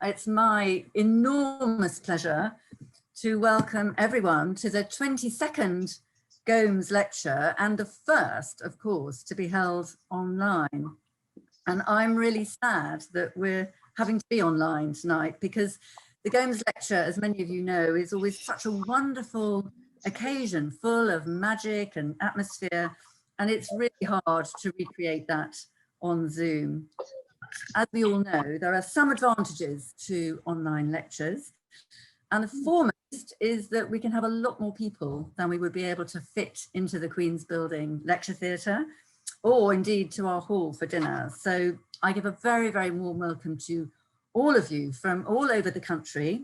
It's my enormous pleasure to welcome everyone to the 22nd Gomes Lecture, and the first, of course, to be held online. And I'm really sad that we're having to be online tonight, because the Gomes Lecture, as many of you know, is always such a wonderful occasion full of magic and atmosphere, and it's really hard to recreate that on Zoom. As we all know, there are some advantages to online lectures, and the foremost is that we can have a lot more people than we would be able to fit into the Queen's Building Lecture Theatre, or indeed to our hall for dinner. So I give a very, very warm welcome to all of you from all over the country,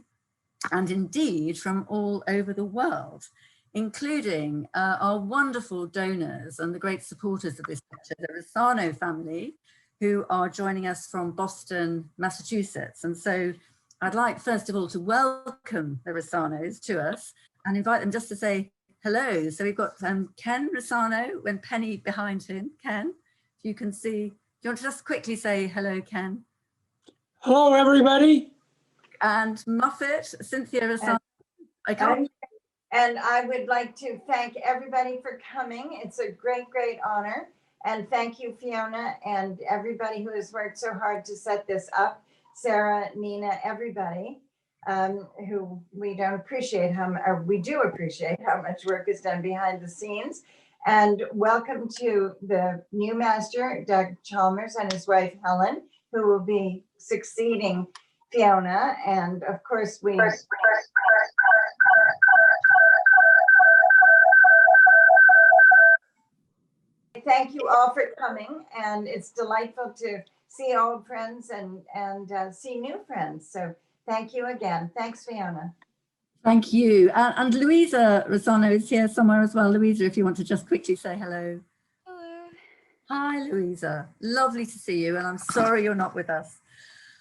and indeed from all over the world, including our wonderful donors and the great supporters of this lecture, the Rossano family, who are joining us from Boston, Massachusetts. And so I'd like, first of all, to welcome the Rossanos to us and invite them just to say hello. So we've got Ken Rossano and Penny behind him. Ken, if you can see, do you want to just quickly say hello, Ken? Hello, everybody. And Muffet, Cynthia Rossano. And I would like to thank everybody for coming. It's a great, great honor. And thank you, Fiona, and everybody who has worked so hard to set this up. Sarah, Nina, everybody who we don't appreciate we do appreciate how much work is done behind the scenes. And welcome to the new master, Doug Chalmers, and his wife, Helen, who will be succeeding Fiona. And of course, thank you all for coming, and it's delightful to see old friends and see new friends. So thank you again. Thanks, Fiona. Thank you. And Louisa Rossano is here somewhere as well. Louisa, if you want to just quickly say hello. Hello. Hi, Louisa. Lovely to see you, and I'm sorry you're not with us.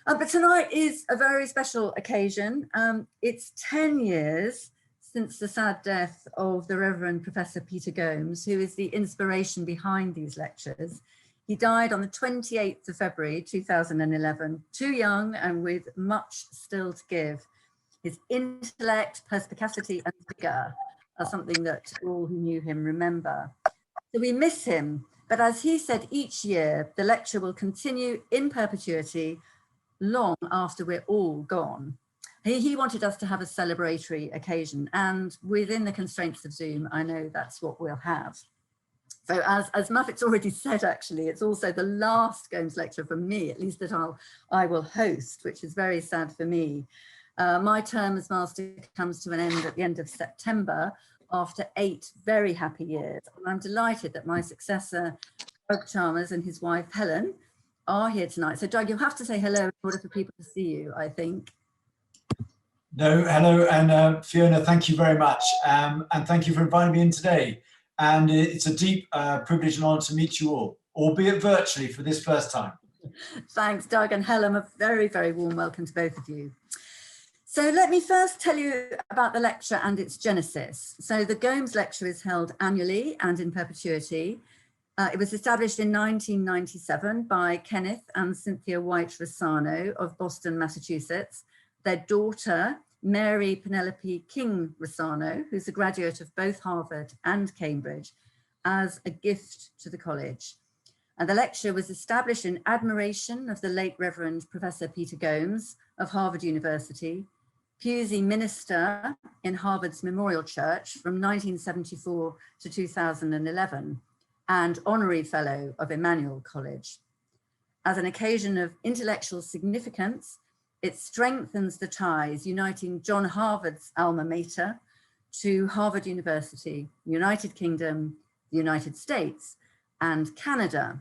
But tonight is a very special occasion. It's 10 years since the sad death of the Reverend Professor Peter Gomes, who is the inspiration behind these lectures. He died on the 28th of February 2011, too young and with much still to give. His intellect, perspicacity and vigor are something that all who knew him remember. So we miss him, but as he said each year, the lecture will continue in perpetuity long after we're all gone. He wanted us to have a celebratory occasion, and within the constraints of Zoom, I know that's what we'll have. So as Muffet's already said, actually, it's also the last Gomes lecture from me, at least that I will host, which is very sad for me. My term as master comes to an end at the end of September after 8 very happy years. And I'm delighted that my successor, Doug Chalmers, and his wife, Helen, are here tonight. So Doug, you'll have to say hello in order for people to see you, I think. No, hello, and Fiona, thank you very much. And thank you for inviting me in today. And it's a deep privilege and honor to meet you all, albeit virtually for this first time. Thanks, Doug, and Helen, a very, very warm welcome to both of you. So let me first tell you about the lecture and its genesis. So the Gomes Lecture is held annually and in perpetuity. It was established in 1997 by Kenneth and Cynthia White Rossano of Boston, Massachusetts. Their daughter, Mary Penelope King Rossano, who's a graduate of both Harvard and Cambridge, as a gift to the college. And the lecture was established in admiration of the late Reverend Professor Peter Gomes of Harvard University, Pusey Minister in Harvard's Memorial Church from 1974 to 2011, and Honorary Fellow of Emmanuel College. As an occasion of intellectual significance, it strengthens the ties uniting John Harvard's alma mater to Harvard University, United Kingdom, the United States, and Canada.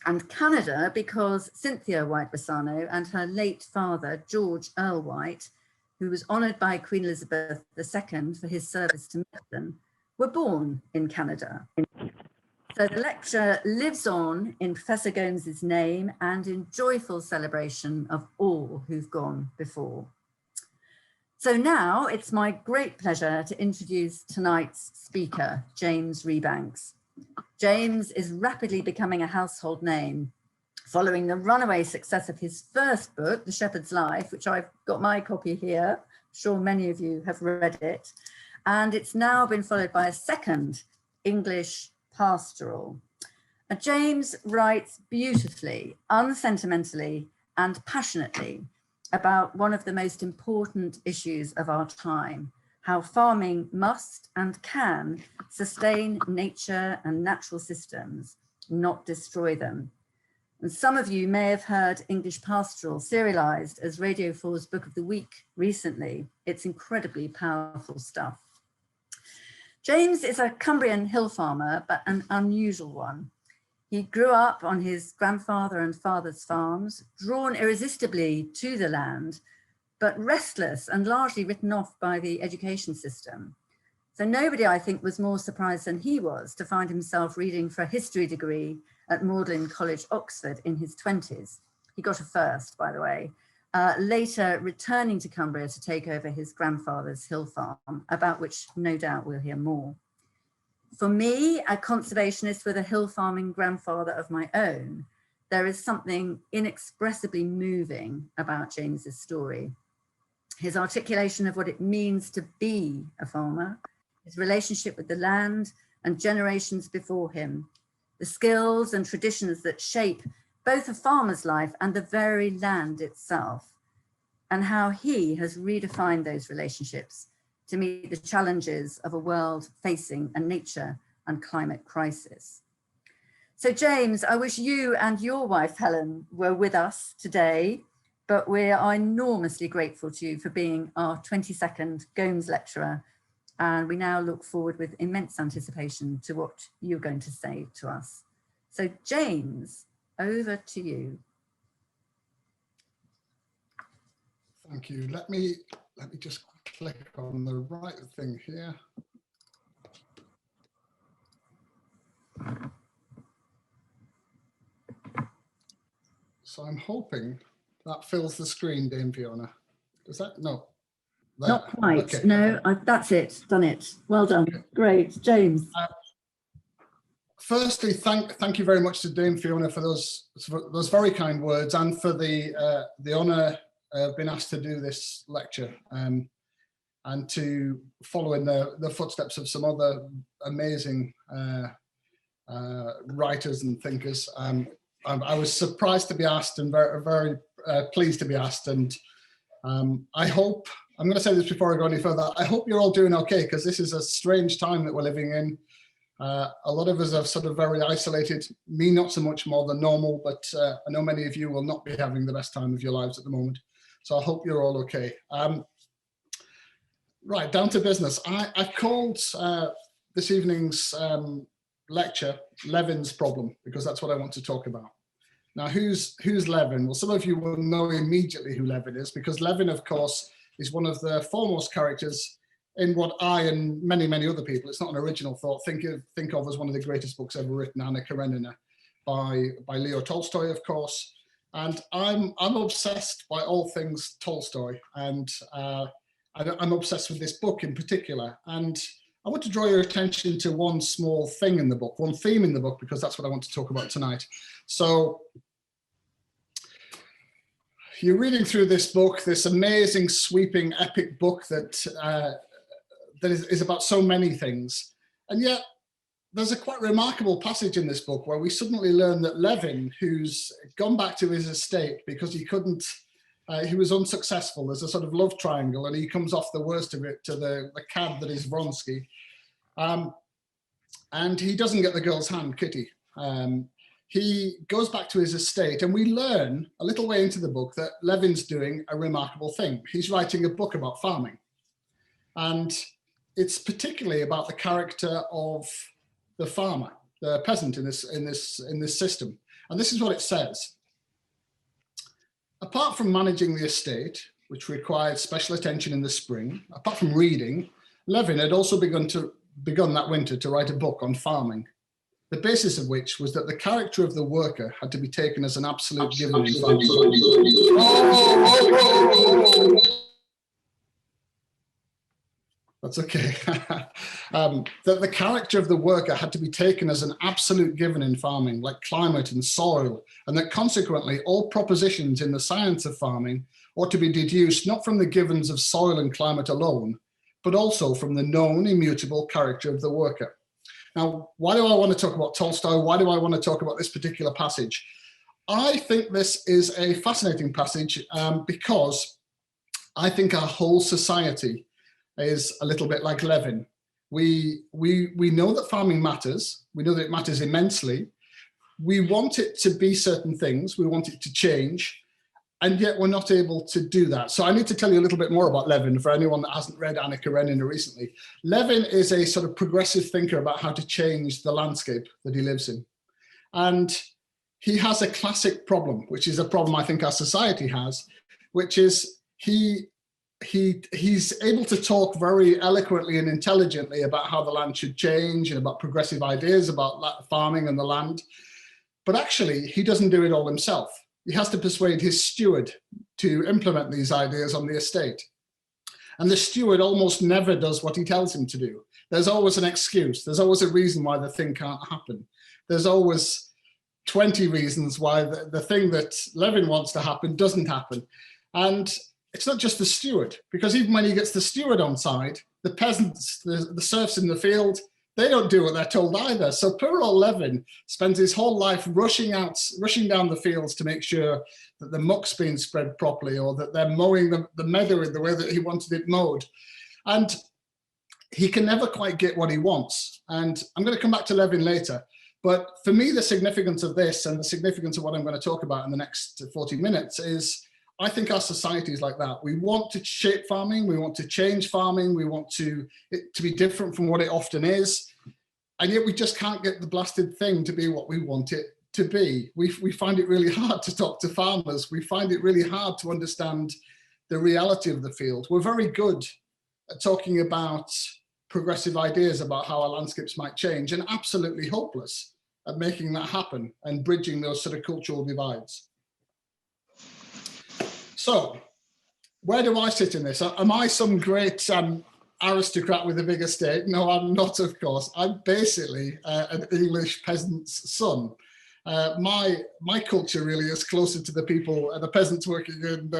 And Canada because Cynthia White Rossano and her late father, George Earl White, who was honored by Queen Elizabeth II for his service to medicine, were born in Canada. So the lecture lives on in Professor Gomes's name and in joyful celebration of all who've gone before. So now it's my great pleasure to introduce tonight's speaker, James Rebanks. James is rapidly becoming a household name. Following the runaway success of his first book, The Shepherd's Life, which I've got my copy here, I'm sure many of you have read it, and it's now been followed by a second, English Pastoral. James writes beautifully, unsentimentally, and passionately about one of the most important issues of our time, how farming must and can sustain nature and natural systems, not destroy them. And some of you may have heard English Pastoral serialized as Radio 4's Book of the Week recently. It's incredibly powerful stuff. James is a Cumbrian hill farmer, but an unusual one. He grew up on his grandfather and father's farms, drawn irresistibly to the land, but restless and largely written off by the education system. So nobody, I think, was more surprised than he was to find himself reading for a history degree at Magdalen College, Oxford in his 20s. He got a first, by the way, later returning to Cumbria to take over his grandfather's hill farm, about which no doubt we'll hear more. For me, a conservationist with a hill farming grandfather of my own, there is something inexpressibly moving about James's story. His articulation of what it means to be a farmer, his relationship with the land and generations before him, the skills and traditions that shape both a farmer's life and the very land itself, and how he has redefined those relationships to meet the challenges of a world facing a nature and climate crisis. So James, I wish you and your wife, Helen, were with us today, but we are enormously grateful to you for being our 22nd Gomes lecturer. And we now look forward with immense anticipation to what you're going to say to us. So James, over to you. Thank you. Let me just click on the right thing here. So I'm hoping that fills the screen, Dame Fiona. Does that? No. There. Not quite. Okay. No, that's it. Done it. Well done. Okay. Great, James. Firstly, thank you very much to Dame Fiona for those very kind words, and for the honour of being asked to do this lecture, and to follow in the footsteps of some other amazing writers and thinkers. I was surprised to be asked and very pleased to be asked, and I hope, I'm going to say this before I go any further, I hope you're all doing okay, because this is a strange time that we're living in. A lot of us are sort of very isolated, me not so much more than normal, but I know many of you will not be having the best time of your lives at the moment. So I hope you're all okay. Right, down to business. I've called this evening's lecture Levin's Problem, because that's what I want to talk about. Now, who's Levin? Well, some of you will know immediately who Levin is, because Levin, of course, is one of the foremost characters in what I and many, many other people, it's not an original thought, think of as one of the greatest books ever written, Anna Karenina, by Leo Tolstoy, of course. And I'm obsessed by all things Tolstoy, and I'm obsessed with this book in particular. And I want to draw your attention to one small thing in the book, one theme in the book, because that's what I want to talk about tonight. So you're reading through this book, this amazing, sweeping, epic book that is about so many things. And yet there's a quite remarkable passage in this book where we suddenly learn that Levin, who's gone back to his estate because he couldn't, he was unsuccessful. There's a sort of love triangle, and he comes off the worst of it to the cad that is Vronsky. And he doesn't get the girl's hand, Kitty. He goes back to his estate, and we learn a little way into the book that Levin's doing a remarkable thing. He's writing a book about farming. And it's particularly about the character of the farmer, the peasant in this system. And this is what it says. Apart from managing the estate, which required special attention in the spring, apart from reading, Levin had also begun that winter to write a book on farming, the basis of which was that the character of the worker had to be taken as an absolute given in farming. That's okay. That the character of the worker had to be taken as an absolute given in farming, like climate and soil, and that consequently all propositions in the science of farming ought to be deduced not from the givens of soil and climate alone, but also from the known immutable character of the worker. Now, why do I want to talk about Tolstoy? Why do I want to talk about this particular passage? I think this is a fascinating passage because I think our whole society is a little bit like Levin. We know that farming matters. We know that it matters immensely. We want it to be certain things. We want it to change. And yet we're not able to do that. So I need to tell you a little bit more about Levin for anyone that hasn't read Anna Karenina recently. Levin is a sort of progressive thinker about how to change the landscape that he lives in. And he has a classic problem, which is a problem I think our society has, which is he's able to talk very eloquently and intelligently about how the land should change and about progressive ideas about farming and the land. But actually, he doesn't do it all himself. He has to persuade his steward to implement these ideas on the estate. And the steward almost never does what he tells him to do. There's always an excuse. There's always a reason why the thing can't happen. There's always 20 reasons why the thing that Levin wants to happen doesn't happen. And it's not just the steward, because even when he gets the steward on side, the peasants, the serfs in the field, they don't do what they're told either. So poor old Levin spends his whole life rushing down the fields to make sure that the muck's being spread properly, or that they're mowing the meadow in the way that he wanted it mowed. And he can never quite get what he wants. And I'm going to come back to Levin later. But for me, the significance of this and the significance of what I'm going to talk about in the next 40 minutes is, I think our society is like that. We want to shape farming, we want to change farming, we want it to be different from what it often is, and yet we just can't get the blasted thing to be what we want it to be. We find it really hard to talk to farmers. We find it really hard to understand the reality of the field. We're very good at talking about progressive ideas about how our landscapes might change, and absolutely hopeless at making that happen and bridging those sort of cultural divides. So, where do I sit in this? Am I some great aristocrat with a big estate? No, I'm not, of course. I'm basically an English peasant's son. My culture really is closer to the people, the peasants working in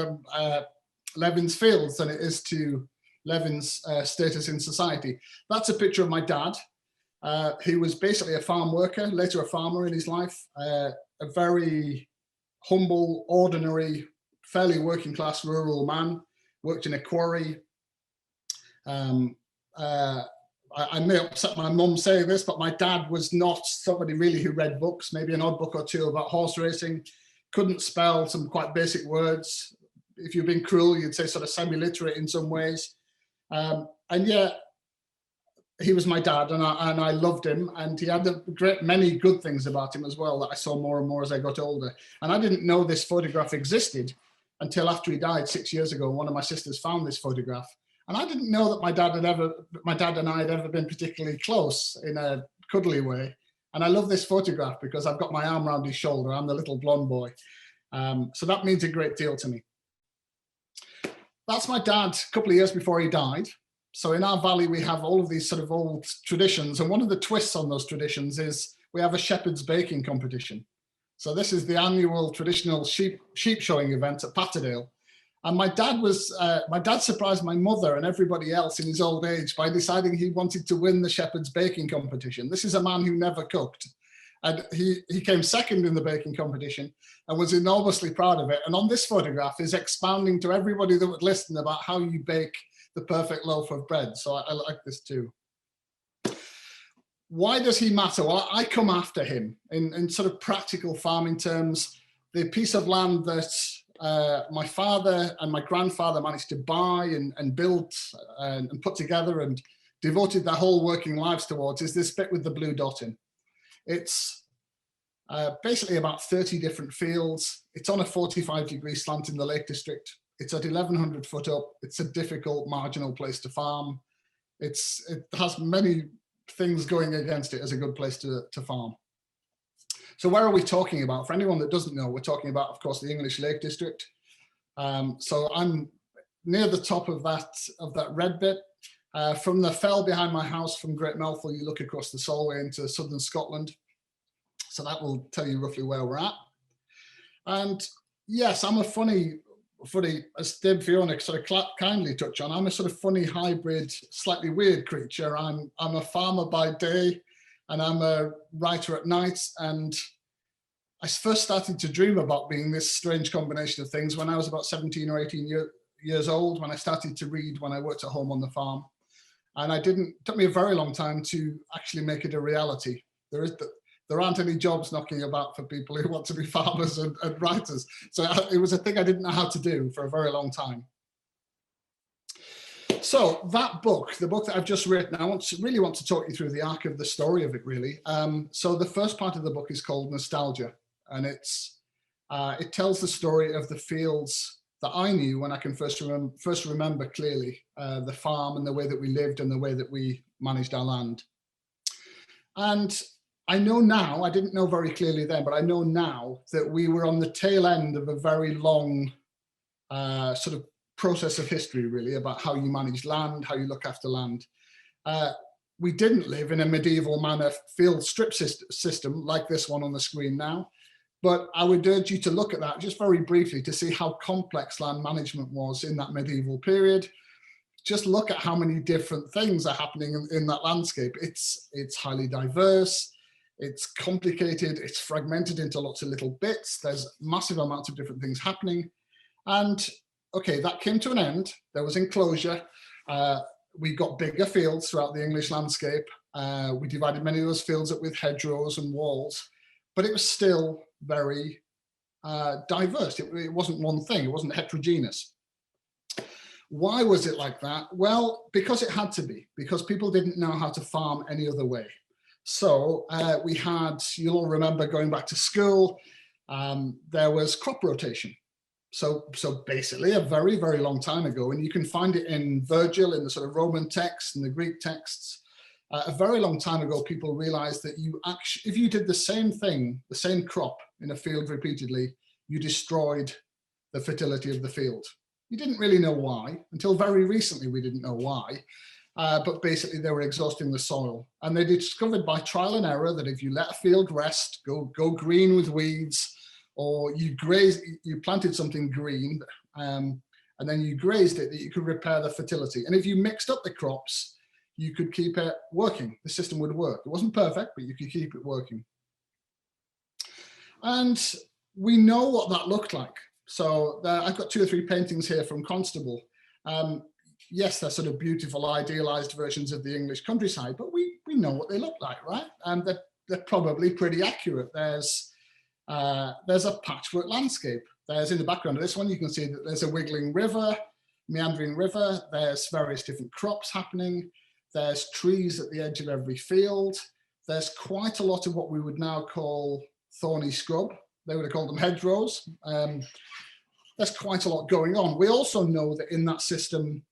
Levin's fields than it is to Levin's status in society. That's a picture of my dad. He was basically a farm worker, later a farmer in his life, a very humble, ordinary, fairly working class rural man, worked in a quarry. I may upset my mum saying this, but my dad was not somebody really who read books, maybe an odd book or two about horse racing, couldn't spell some quite basic words. If you're being cruel, you'd say sort of semi-literate in some ways. And yet he was my dad, and I loved him, and he had many good things about him as well that I saw more and more as I got older. And I didn't know this photograph existed until after he died 6 years ago. One of my sisters found this photograph, and I didn't know that my dad and I had ever been particularly close in a cuddly way. And I love this photograph because I've got my arm around his shoulder. I'm the little blonde boy. So that means a great deal to me. That's my dad a couple of years before he died. So in our valley, we have all of these sort of old traditions. And one of the twists on those traditions is we have a shepherd's baking competition. So this is the annual traditional sheep showing event at Patterdale. And my dad surprised my mother and everybody else in his old age by deciding he wanted to win the shepherd's baking competition. This is a man who never cooked. And he came second in the baking competition and was enormously proud of it. And on this photograph is expounding to everybody that would listen about how you bake the perfect loaf of bread. So I like this too. Why does he matter? Well, I come after him in sort of practical farming terms. The piece of land that my father and my grandfather managed to buy and build and put together and devoted their whole working lives towards is this bit with the blue dot in. It's basically about 30 different fields. It's on a 45-degree slant in the Lake District. It's at 1,100 foot up. It's a difficult, marginal place to farm. It has many things going against it as a good place to farm. So where are we talking about? For anyone that doesn't know, we're talking about, of course, the English Lake District. So I'm near the top of that red bit. From the fell behind my house from 𝘗𝘯𝘨𝘭𝘪, you look across the Solway into southern Scotland. So that will tell you roughly where we're at. And yes, I'm a funny, as Deb Fiona sort of kindly touched on, I'm a sort of funny hybrid, slightly weird creature. I'm a farmer by day and I'm a writer at night. And I first started to dream about being this strange combination of things when I was about 17 or 18 years old, when I started to read when I worked at home on the farm. And it took me a very long time to actually make it a reality. There aren't any jobs knocking about for people who want to be farmers and writers. So it was a thing I didn't know how to do for a very long time. So that book, the book that I've just written, I really want to talk you through the arc of the story of it, really. So the first part of the book is called Nostalgia, and it tells the story of the fields that I knew when I can first remember clearly, the farm and the way that we lived and the way that we managed our land. And I know now, I didn't know very clearly then, but I know now that we were on the tail end of a very long sort of process of history, really, about how you manage land, how you look after land. We didn't live in a medieval manner field strip system like this one on the screen now, but I would urge you to look at that just very briefly to see how complex land management was in that medieval period. Just look at how many different things are happening in that landscape. It's highly diverse. It's complicated, it's fragmented into lots of little bits. There's massive amounts of different things happening. And okay, that came to an end. There was enclosure. We got bigger fields throughout the English landscape. We divided many of those fields up with hedgerows and walls, but it was still very diverse. It wasn't one thing, it wasn't heterogeneous. Why was it like that? Well, because it had to be, because people didn't know how to farm any other way. So we had, you'll all remember going back to school, there was crop rotation. So basically a very, very long time ago, and you can find it in Virgil, in the sort of Roman texts and the Greek texts, a very long time ago, people realized that if you did the same thing, the same crop in a field repeatedly, you destroyed the fertility of the field. You didn't really know why. Until very recently, we didn't know why. But basically they were exhausting the soil, and they discovered by trial and error that if you let a field rest, go green with weeds, or you planted something green and then you grazed it, that you could repair the fertility. And if you mixed up the crops, you could keep it working. The system would work. It wasn't perfect, but you could keep it working. And we know what that looked like. So I've got 2 or 3 paintings here from Constable. Yes, they're sort of beautiful, idealized versions of the English countryside, but we know what they look like, right? And they're probably pretty accurate. There's a patchwork landscape. There's, in the background of this one, you can see that there's a wiggling river, meandering river. There's various different crops happening. There's trees at the edge of every field. There's quite a lot of what we would now call thorny scrub. They would have called them hedgerows. There's quite a lot going on. We also know that in that system,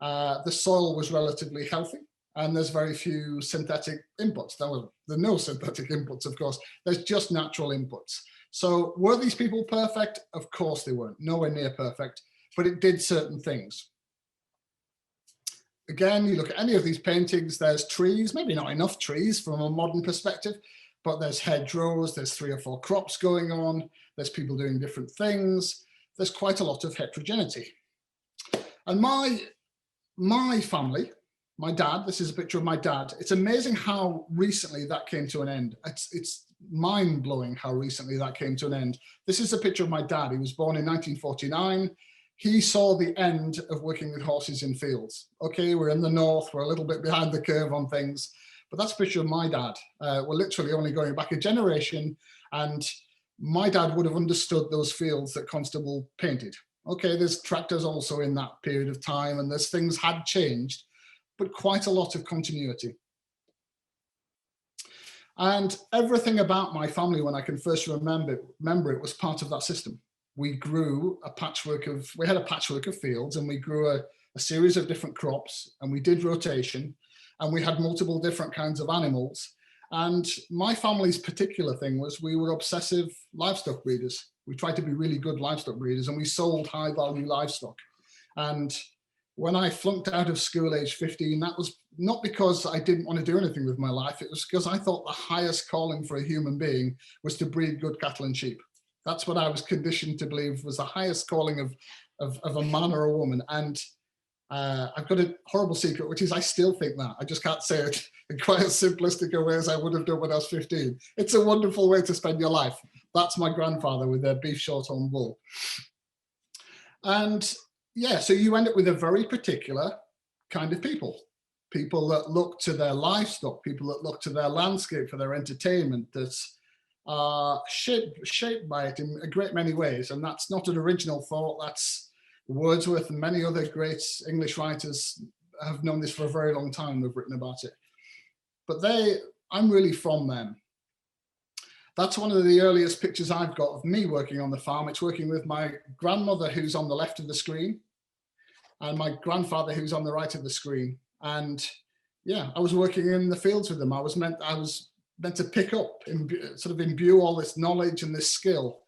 the soil was relatively healthy, and there's very few synthetic inputs. There are no synthetic inputs, of course. There's just natural inputs. So were these people perfect? Of course they weren't, nowhere near perfect, but it did certain things. Again, you look at any of these paintings, there's trees, maybe not enough trees from a modern perspective, but there's hedgerows, there's 3 or 4 crops going on, there's people doing different things. There's quite a lot of heterogeneity. And my family, my dad, this is a picture of my dad. It's amazing how recently that came to an end. It's mind-blowing how recently that came to an end. This is a picture of my dad. He was born in 1949. He saw the end of working with horses in fields. Okay, we're in the north, we're a little bit behind the curve on things, but that's a picture of my dad. We're literally only going back a generation, and my dad would have understood those fields that Constable painted. Okay, there's tractors also in that period of time, and there's things had changed, but quite a lot of continuity. And everything about my family, when I can first remember it, was part of that system. We grew a patchwork of, we had a patchwork of fields, and we grew a series of different crops, and we did rotation, and we had multiple different kinds of animals. And my family's particular thing was we were obsessive livestock breeders. We tried to be really good livestock breeders, and we sold high value livestock. And When I flunked out of school age 15, that was not because I didn't want to do anything with my life. It was because I thought the highest calling for a human being was to breed good cattle and sheep. That's what I was conditioned to believe was the highest calling of a man or a woman. And I've got a horrible secret, which is I still think that. I just can't say it in quite as simplistic a way as I would have done when I was 15. It's a wonderful way to spend your life. That's my grandfather with their beef shorthorn wool. And yeah, so you end up with a very particular kind of people that look to their livestock, people that look to their landscape for their entertainment, that are shaped by it in a great many ways. And that's not an original thought. That's Wordsworth and many other great English writers have known this for a very long time. They've written about it. But I'm really from them. That's one of the earliest pictures I've got of me working on the farm. It's working with my grandmother, who's on the left of the screen, and my grandfather, who's on the right of the screen. And yeah, I was working in the fields with them. I was meant to pick up and sort of imbue all this knowledge and this skill.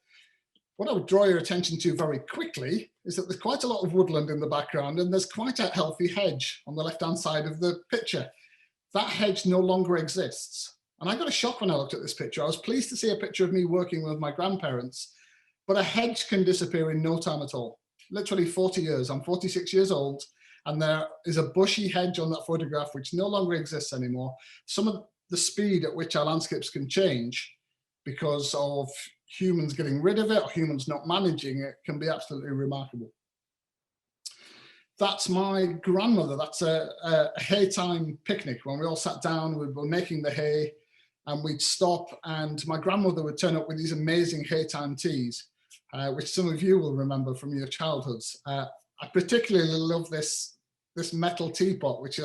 What I would draw your attention to very quickly is that there's quite a lot of woodland in the background, and there's quite a healthy hedge on the left-hand side of the picture. That hedge no longer exists. And I got a shock when I looked at this picture. I was pleased to see a picture of me working with my grandparents, but a hedge can disappear in no time at all. Literally 40 years. I'm 46 years old, and there is a bushy hedge on that photograph which no longer exists anymore. Some of the speed at which our landscapes can change because of humans getting rid of it or humans not managing it can be absolutely remarkable. That's my grandmother. That's a hay time picnic when we all sat down, we were making the hay, and we'd stop, and my grandmother would turn up with these amazing hay time teas, which some of you will remember from your childhoods. I particularly love this metal teapot, which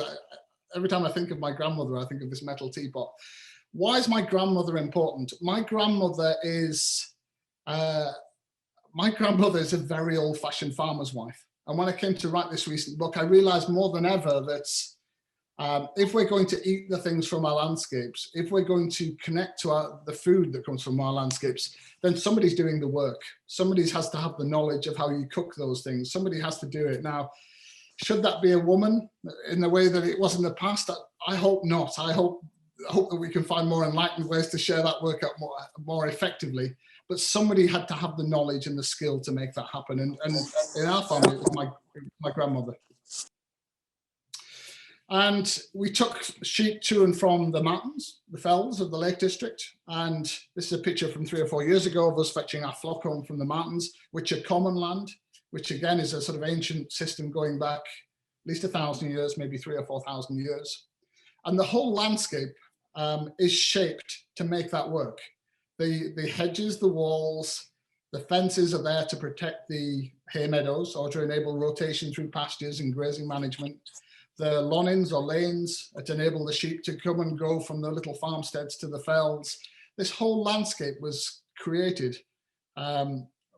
every time I think of my grandmother, I think of this metal teapot. Why is my grandmother important? My grandmother is a very old-fashioned farmer's wife. And when I came to write this recent book, I realized more than ever that if we're going to eat the things from our landscapes, if we're going to connect to the food that comes from our landscapes, then somebody's doing the work. Somebody has to have the knowledge of how you cook those things. Somebody has to do it. Now, should that be a woman in the way that it was in the past? I hope not. I hope that we can find more enlightened ways to share that work out more effectively. But somebody had to have the knowledge and the skill to make that happen. And in our family, it was my grandmother. And we took sheep to and from the mountains, the fells of the Lake District. And this is a picture from 3 or 4 years ago of us fetching our flock home from the mountains, which are common land, which again is a sort of ancient system going back at least 1,000 years, maybe 3,000 or 4,000 years. And the whole landscape is shaped to make that work. The hedges, the walls, the fences are there to protect the hay meadows or to enable rotation through pastures and grazing management. The loughnins or lanes are to enable the sheep to come and go from the little farmsteads to the fells. This whole landscape was created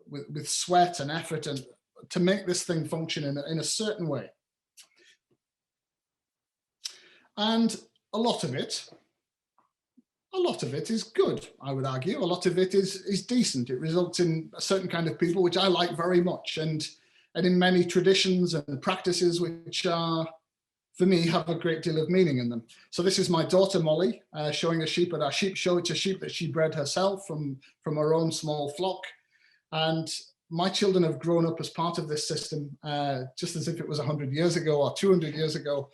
with sweat and effort and to make this thing function in a certain way. And a lot of it is good, I would argue. A lot of it is decent. It results in a certain kind of people, which I like very much, and in many traditions and practices which are, for me, have a great deal of meaning in them. So this is my daughter, Molly, showing a sheep at our sheep show. It's a sheep that she bred herself from her own small flock. And my children have grown up as part of this system, just as if it was 100 years ago or 200 years ago.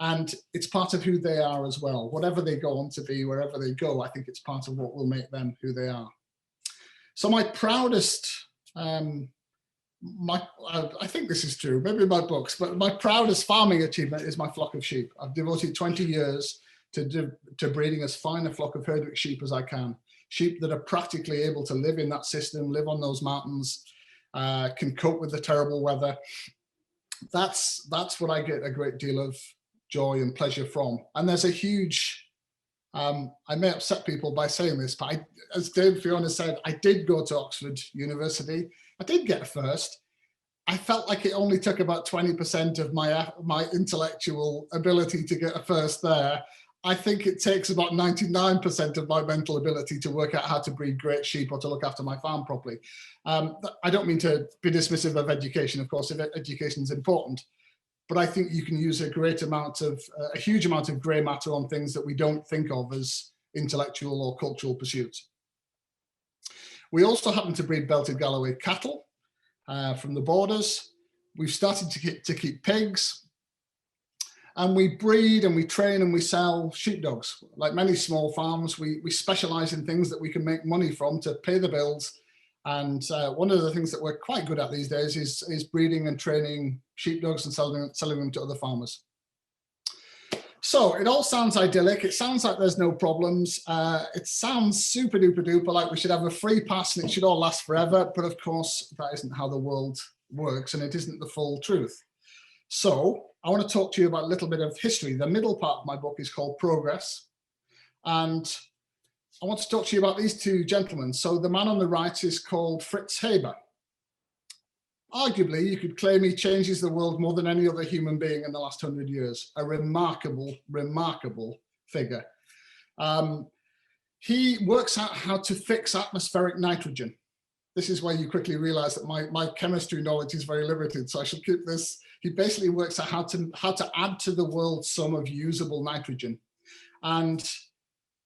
And it's part of who they are as well. Whatever they go on to be, wherever they go, I think it's part of what will make them who they are. So my proudest, I think this is true, maybe in my books, but my proudest farming achievement is my flock of sheep. I've devoted 20 years to breeding as fine a flock of Herdwick sheep as I can. Sheep that are practically able to live in that system, live on those mountains, can cope with the terrible weather. That's what I get a great deal of joy and pleasure from. And there's a huge, I may upset people by saying this, but as Dave Fiona said, I did go to Oxford University. I did get a first. I felt like it only took about 20% of my intellectual ability to get a first there. I think it takes about 99% of my mental ability to work out how to breed great sheep or to look after my farm properly. I don't mean to be dismissive of education, of course, if education is important, but I think you can use a huge amount of grey matter on things that we don't think of as intellectual or cultural pursuits. We also happen to breed belted Galloway cattle from the borders. We've started to keep pigs, and we breed and we train and we sell sheepdogs. Like many small farms, we specialize in things that we can make money from to pay the bills. And one of the things that we're quite good at these days is breeding and training sheepdogs and selling them to other farmers. So it all sounds idyllic. It sounds like there's no problems. It sounds super duper duper like we should have a free pass and it should all last forever. But of course, that isn't how the world works, and it isn't the full truth. So I want to talk to you about a little bit of history. The middle part of my book is called Progress. And I want to talk to you about these two gentlemen. So the man on the right is called Fritz Haber. Arguably, you could claim he changes the world more than any other human being in the last 100 years. A remarkable, remarkable figure. He works out how to fix atmospheric nitrogen. This is where you quickly realize that my chemistry knowledge is very limited, so I should keep this. He basically works out how to add to the world some of usable nitrogen. And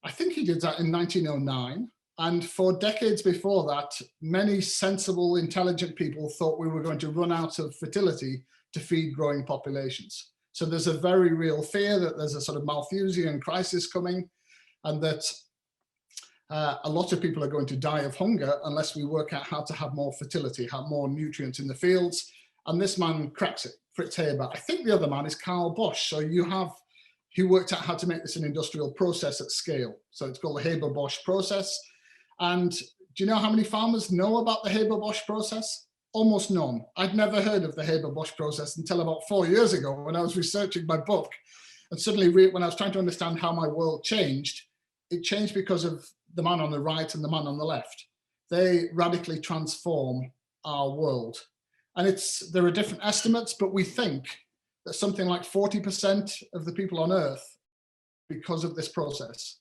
I think he did that in 1909. And for decades before that, many sensible, intelligent people thought we were going to run out of fertility to feed growing populations. So there's a very real fear that there's a sort of Malthusian crisis coming, and that a lot of people are going to die of hunger unless we work out how to have more fertility, have more nutrients in the fields. And this man cracks it, Fritz Haber. I think the other man is Karl Bosch. So he worked out how to make this an industrial process at scale. So it's called the Haber-Bosch process. And do you know how many farmers know about the Haber-Bosch process? Almost none. I'd never heard of the Haber-Bosch process until about 4 years ago when I was researching my book. And suddenly when I was trying to understand how my world changed, it changed because of the man on the right and the man on the left. They radically transform our world. And there are different estimates, but we think that something like 40% of the people on Earth because of this process.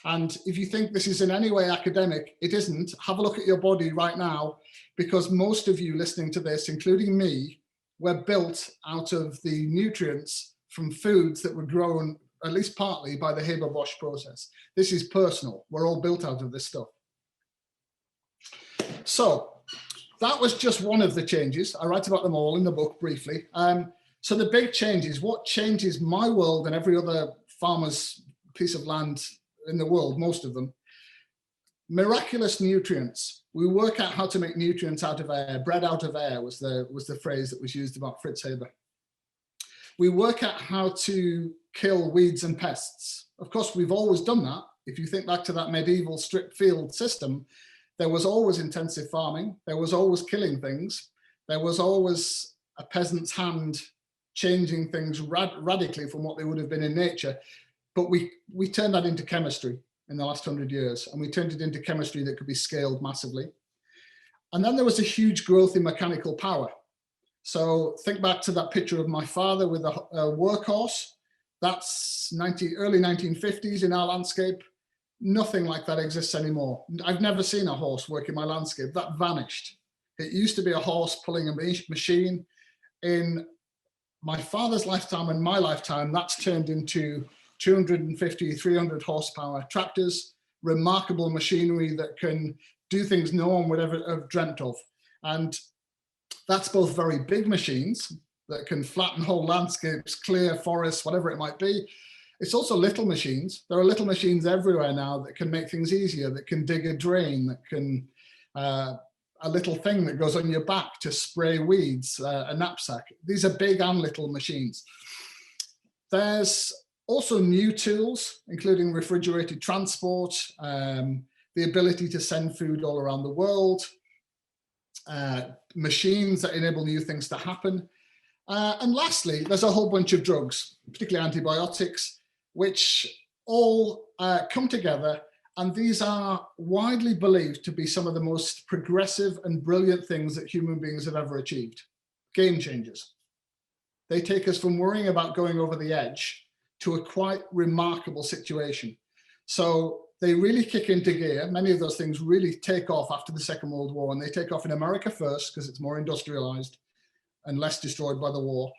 And if you think this is in any way academic, it isn't. Have a look at your body right now, because most of you listening to this, including me, were built out of the nutrients from foods that were grown, at least partly, by the Haber-Bosch process. This is personal. We're all built out of this stuff. So that was just one of the changes. I write about them all in the book briefly. So the big changes, what changes my world and every other farmer's piece of land in the world, most of them, miraculous nutrients. We work out how to make nutrients out of air. Bread out of air was the phrase that was used about Fritz Haber. We work out how to kill weeds and pests. Of course, we've always done that. If you think back to that medieval strip field system, there was always intensive farming. There was always killing things. There was always a peasant's hand changing things radically from what they would have been in nature. But we turned that into chemistry in the last 100 years, and we turned it into chemistry that could be scaled massively. And then there was a huge growth in mechanical power. So think back to that picture of my father with a workhorse. That's early 1950s in our landscape. Nothing like that exists anymore. I've never seen a horse work in my landscape. That vanished. It used to be a horse pulling a machine. In my father's lifetime and my lifetime, that's turned into 250, 300 horsepower tractors, remarkable machinery that can do things no one would ever have dreamt of. And that's both very big machines that can flatten whole landscapes, clear forests, whatever it might be. It's also little machines. There are little machines everywhere now that can make things easier, that can dig a drain, that can, a little thing that goes on your back to spray weeds, a knapsack. These are big and little machines. There's also new tools, including refrigerated transport, the ability to send food all around the world, machines that enable new things to happen. And lastly, there's a whole bunch of drugs, particularly antibiotics, which all come together. And these are widely believed to be some of the most progressive and brilliant things that human beings have ever achieved. Game changers. They take us from worrying about going over the edge to a quite remarkable situation. So they really kick into gear. Many of those things really take off after the Second World War, and they take off in America first because it's more industrialized and less destroyed by the war.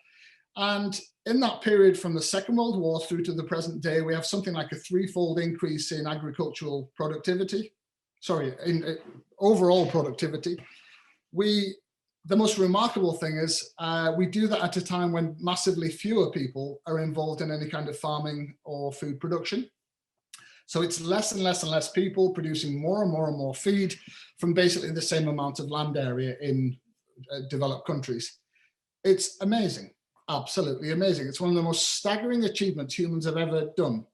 And in that period from the Second World War through to the present day, we have something like a threefold increase in agricultural productivity, in overall productivity. The most remarkable thing is we do that at a time when massively fewer people are involved in any kind of farming or food production. So it's less and less and less people producing more and more and more feed from basically the same amount of land area in developed countries. It's amazing, absolutely amazing. It's one of the most staggering achievements humans have ever done.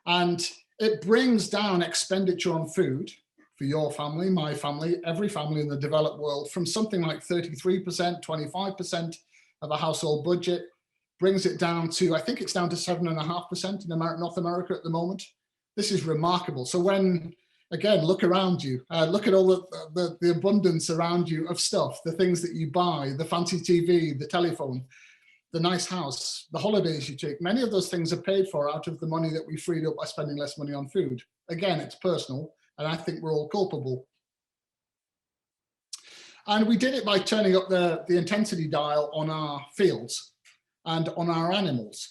And it brings down expenditure on food for your family, my family, every family in the developed world from something like 33%, 25% of a household budget, brings it down to, I think it's down to 7.5% in North America at the moment. This is remarkable. So when, again, look around you, look at all the abundance around you of stuff, the things that you buy, the fancy TV, the telephone, the nice house, the holidays you take, many of those things are paid for out of the money that we freed up by spending less money on food. Again, it's personal, and I think we're all culpable. And we did it by turning up the intensity dial on our fields and on our animals.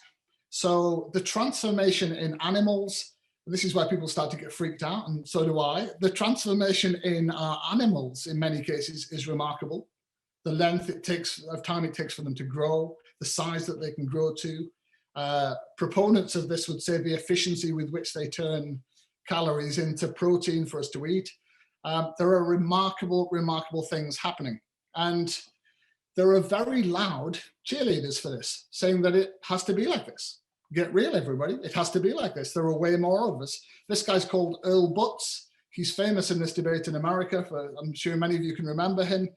So the transformation in animals, this is where people start to get freaked out, and so do I. The transformation in our animals, in many cases, is remarkable. The length of time it takes for them to grow, the size that they can grow to. Proponents of this would say the efficiency with which they turn calories into protein for us to eat. There are remarkable, remarkable things happening. And there are very loud cheerleaders for this, saying that it has to be like this. Get real, everybody. It has to be like this. There are way more of us. This guy's called 𝘗𝘯𝘨𝘭𝘪. He's famous in this debate in America. I'm sure many of you can remember him.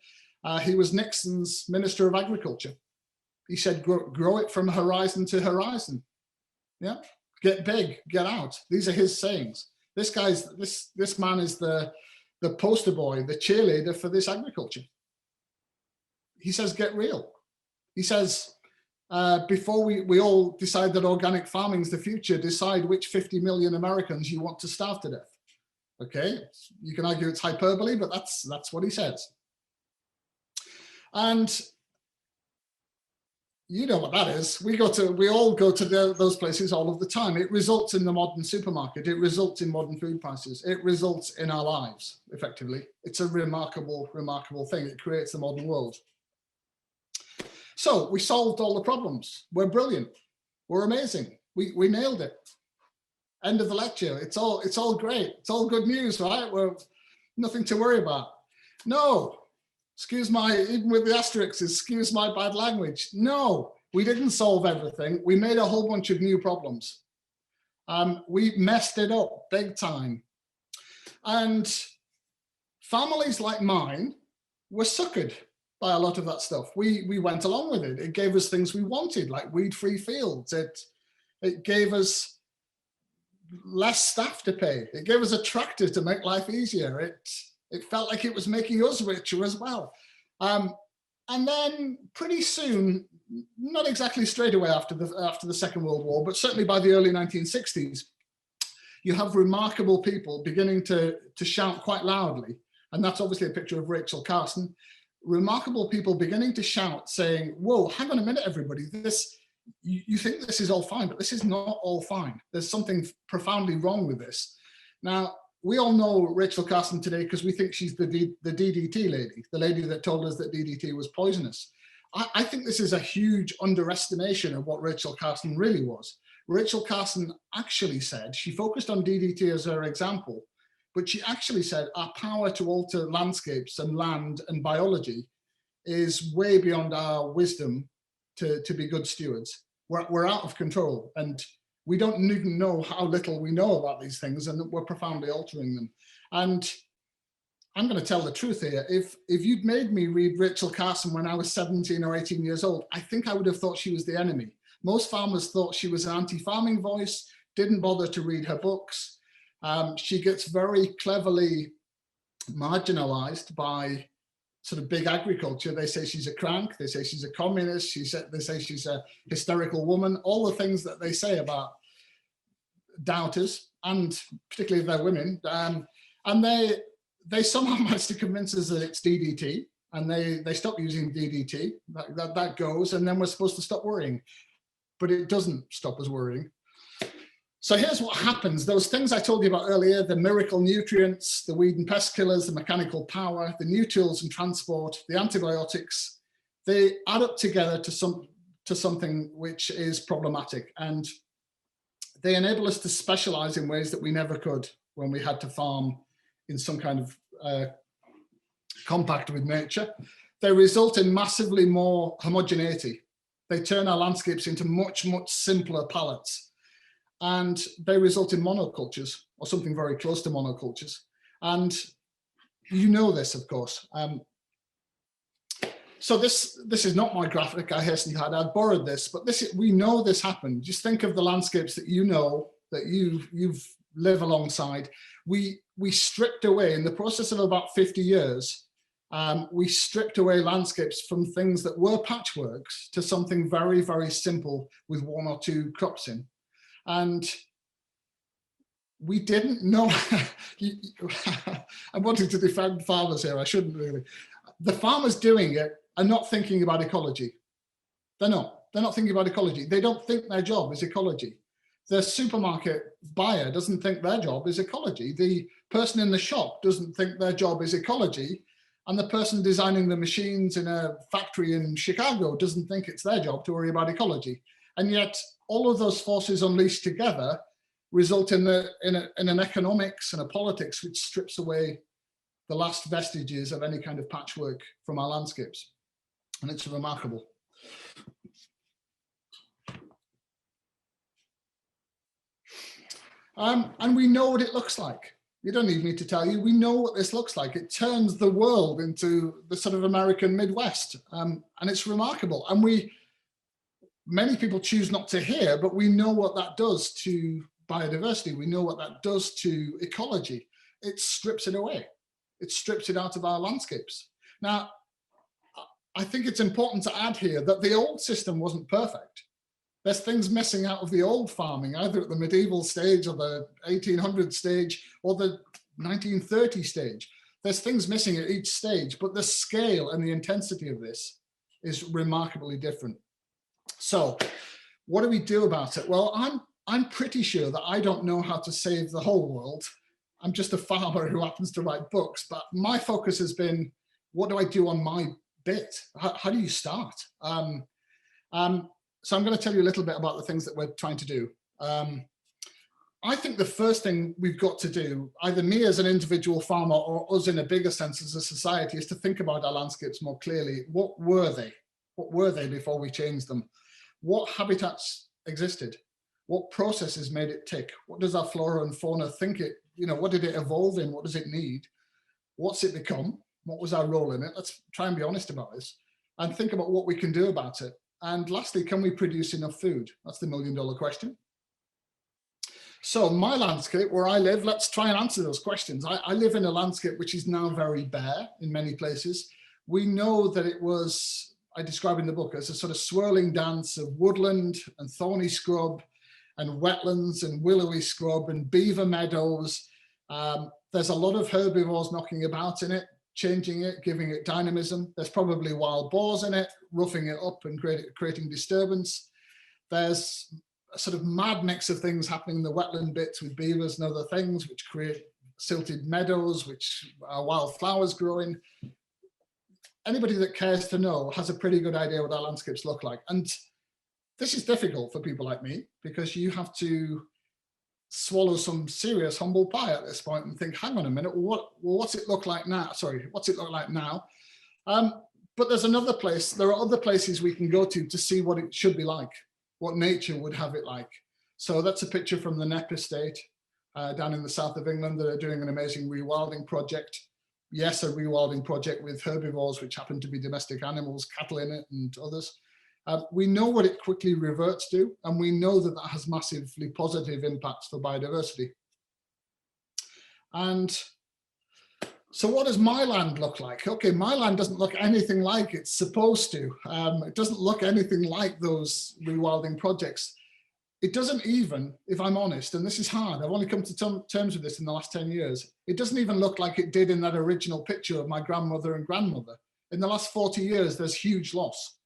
He was Nixon's Minister of Agriculture. He said, grow it from horizon to horizon. Yeah, get big, get out. These are his sayings. This man is the poster boy, the cheerleader for this agriculture. He says, get real. He says, before we all decide that organic farming is the future, decide which 50 million Americans you want to starve to death. Okay, you can argue it's hyperbole, but that's what he says. And you know what that is. We all go to those places all of the time. It results in the modern supermarket. It results in modern food prices. It results in our lives, effectively. It's a remarkable, remarkable thing. It creates the modern world. So we solved all the problems. We're brilliant. We're amazing. We nailed it. End of the lecture. It's all great. It's all good news, right? We're nothing to worry about. No. Even with the asterisks, excuse my bad language. No, we didn't solve everything. We made a whole bunch of new problems. We messed it up big time. And families like mine were suckered by a lot of that stuff. We went along with it. It gave us things we wanted, like weed-free fields. It gave us less staff to pay. It gave us a tractor to make life easier. It felt like it was making us richer as well. And then pretty soon, not exactly straight away after the Second World War, but certainly by the early 1960s, you have remarkable people beginning to shout quite loudly. And that's obviously a picture of Rachel Carson. Remarkable people beginning to shout, saying, whoa, hang on a minute, everybody. You think this is all fine, but this is not all fine. There's something profoundly wrong with this. Now, we all know Rachel Carson today because we think she's the DDT lady, the lady that told us that DDT was poisonous. I think this is a huge underestimation of what Rachel Carson really was. Rachel Carson actually said, she focused on DDT as her example, but she actually said our power to alter landscapes and land and biology is way beyond our wisdom to be good stewards. We're out of control, and we don't even know how little we know about these things, and we're profoundly altering them. And I'm going to tell the truth here. If you'd made me read Rachel Carson when I was 17 or 18 years old, I think I would have thought she was the enemy. Most farmers thought she was an anti-farming voice, didn't bother to read her books. She gets very cleverly marginalized by sort of big agriculture. They say she's a crank, they say she's a communist, they say she's a hysterical woman, all the things that they say about doubters, and particularly if they're women. And they somehow managed to convince us that it's DDT. and they stop using DDT, that goes, and then we're supposed to stop worrying. But it doesn't stop us worrying. So here's what happens. Those things I told you about earlier, the miracle nutrients, the weed and pest killers, the mechanical power, the new tools and transport, the antibiotics, they add up together to something which is problematic. And they enable us to specialize in ways that we never could when we had to farm in some kind of compact with nature. They result in massively more homogeneity. They turn our landscapes into much, much simpler palettes. And they result in monocultures, or something very close to monocultures. And you know this, of course. So this is not my graphic, I hasten to add. I borrowed this, but we know this happened. Just think of the landscapes that you know, that you've live alongside. We stripped away, in the process of about 50 years, we stripped away landscapes from things that were patchworks to something very, very simple with 1 or 2 crops in. And we didn't know, I'm wanting to defend farmers here, I shouldn't really. The farmers doing it are not thinking about ecology. They're not thinking about ecology. They don't think their job is ecology. The supermarket buyer doesn't think their job is ecology. The person in the shop doesn't think their job is ecology. And the person designing the machines in a factory in Chicago doesn't think it's their job to worry about ecology. And yet all of those forces unleashed together result in an economics and a politics which strips away the last vestiges of any kind of patchwork from our landscapes. And it's remarkable. And we know what it looks like. You don't need me to tell you, we know what this looks like. It turns the world into the sort of American Midwest. And it's remarkable. And many people choose not to hear, but we know what that does to biodiversity. We know what that does to ecology. It strips it away. It strips it out of our landscapes. Now, I think it's important to add here that the old system wasn't perfect. There's things missing out of the old farming, either at the medieval stage or the 1800 stage or the 1930 stage. There's things missing at each stage, but the scale and the intensity of this is remarkably different. So what do we do about it? Well, I'm pretty sure that I don't know how to save the whole world. I'm just a farmer who happens to write books, but my focus has been, what do I do on my bit? How do you start? So I'm going to tell you a little bit about the things that we're trying to do. I think the first thing we've got to do, either me as an individual farmer or us in a bigger sense as a society, is to think about our landscapes more clearly. What were they? What were they before we changed them? What habitats existed? What processes made it tick? What does our flora and fauna think it, what did it evolve in? What does it need? What's it become? What was our role in it? Let's try and be honest about this and think about what we can do about it. And lastly, can we produce enough food? That's the million-dollar question. So my landscape, where I live, let's try and answer those questions. I live in a landscape which is now very bare in many places. We know that it was, I describe in the book, as a sort of swirling dance of woodland and thorny scrub and wetlands and willowy scrub and beaver meadows. There's a lot of herbivores knocking about in it, changing it, giving it dynamism. There's probably wild boars in it, roughing it up and creating disturbance. There's a sort of mad mix of things happening in the wetland bits with beavers and other things, which create silted meadows, which are wild flowers growing. Anybody that cares to know has a pretty good idea what our landscapes look like. And this is difficult for people like me, because you have to swallow some serious humble pie at this point and think, hang on a minute, what's it look like now? Sorry, what's it look like now? But there's another place, there are other places we can go to see what it should be like, what nature would have it like. So that's a picture from the Knepp estate down in the south of England that are doing an amazing rewilding project. Yes, a rewilding project with herbivores, which happen to be domestic animals, cattle in it and others. We know what it quickly reverts to, and we know that that has massively positive impacts for biodiversity. And so what does my land look like? Okay, my land doesn't look anything like it's supposed to. It doesn't look anything like those rewilding projects. It doesn't even, if I'm honest, and this is hard, I've only come to terms with this in the last 10 years, it doesn't even look like it did in that original picture of my grandmother and grandmother. In the last 40 years, there's huge loss.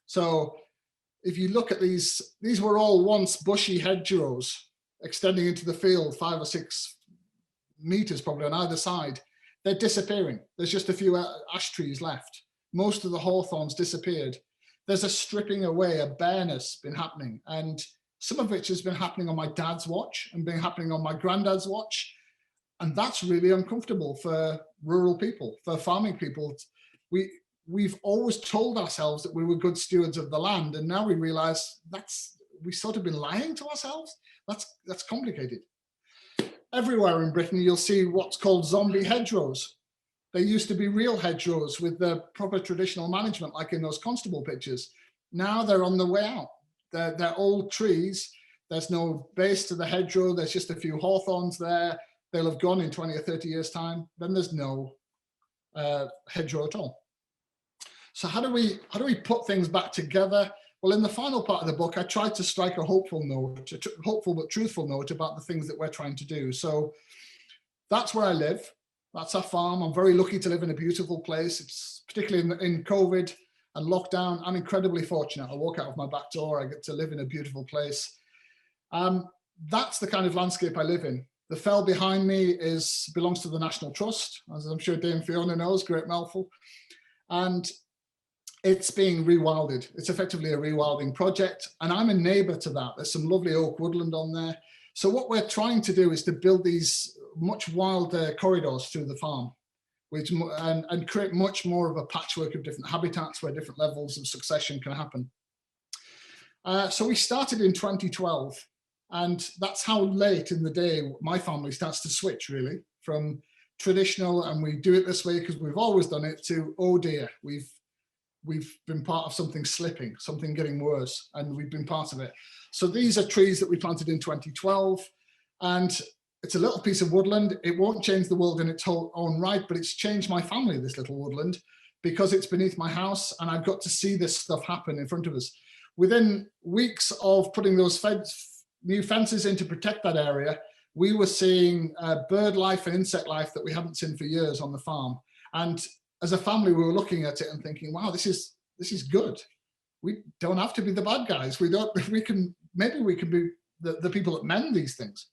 So if you look at these were all once bushy hedgerows extending into the field 5 or 6 meters probably on either side. They're disappearing. There's just a few ash trees left. Most of the hawthorns disappeared. There's a stripping away, a bareness been happening, and some of which has been happening on my dad's watch and been happening on my granddad's watch. And that's really uncomfortable for rural people, for farming people. We've always told ourselves that we were good stewards of the land, and now we realize we've sort of been lying to ourselves. That's complicated. Everywhere in Britain, you'll see what's called zombie hedgerows. They used to be real hedgerows with the proper traditional management, like in those Constable pictures. Now they're on the way out. They're old trees. There's no base to the hedgerow. There's just a few hawthorns there. They'll have gone in 20 or 30 years' time. Then there's no hedgerow at all. So how do we put things back together? Well, in the final part of the book, I tried to strike a hopeful but truthful note about the things that we're trying to do. So that's where I live. That's our farm. I'm very lucky to live in a beautiful place. It's particularly in COVID and lockdown. I'm incredibly fortunate. I walk out of my back door. I get to live in a beautiful place. That's the kind of landscape I live in. The fell behind me belongs to the National Trust, as I'm sure Dame Fiona knows, Great Melville. And it's being rewilded. It's effectively a rewilding project, and I'm a neighbour to that. There's some lovely oak woodland on there. So what we're trying to do is to build these much wilder corridors through the farm, and create much more of a patchwork of different habitats where different levels of succession can happen. So we started in 2012, and that's how late in the day my family starts to switch, really, from traditional, and we do it this way because we've always done it, to, oh dear, we've been part of something slipping, something getting worse, and we've been part of it. So these are trees that we planted in 2012, and it's a little piece of woodland. It won't change the world in its own right, but it's changed my family, this little woodland, because it's beneath my house, and I've got to see this stuff happen in front of us. Within weeks of putting those new fences in to protect that area, we were seeing bird life and insect life that we hadn't seen for years on the farm. And as a family, we were looking at it and thinking, wow, this is good. We don't have to be the bad guys. Maybe we can be the people that mend these things.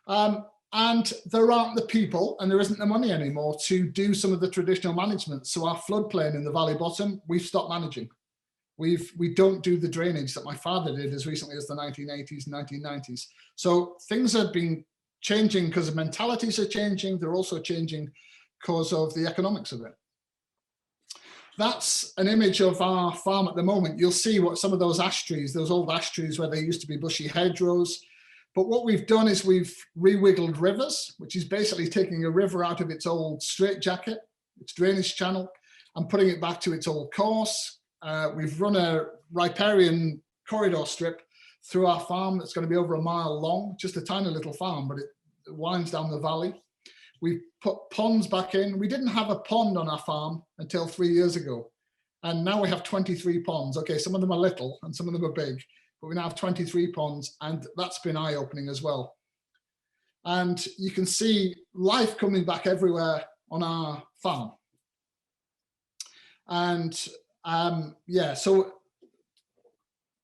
And there aren't the people, and there isn't the money anymore to do some of the traditional management. So our floodplain in the valley bottom, we've stopped managing. We don't do the drainage that my father did as recently as the 1980s and 1990s. So things have been changing because the mentalities are changing. They're also changing because of the economics of it. That's an image of our farm at the moment. You'll see what some of those ash trees, those old ash trees where they used to be bushy hedgerows. But what we've done is we've re-wiggled rivers, which is basically taking a river out of its old straitjacket, its drainage channel, and putting it back to its old course. We've run a riparian corridor strip through our farm that's going to be over 1 mile long, just a tiny little farm, but it winds down the valley. We've put ponds back in. We didn't have a pond on our farm until 3 years ago. And now we have 23 ponds. Okay, some of them are little and some of them are big, but we now have 23 ponds, and that's been eye-opening as well. And you can see life coming back everywhere on our farm. And yeah, so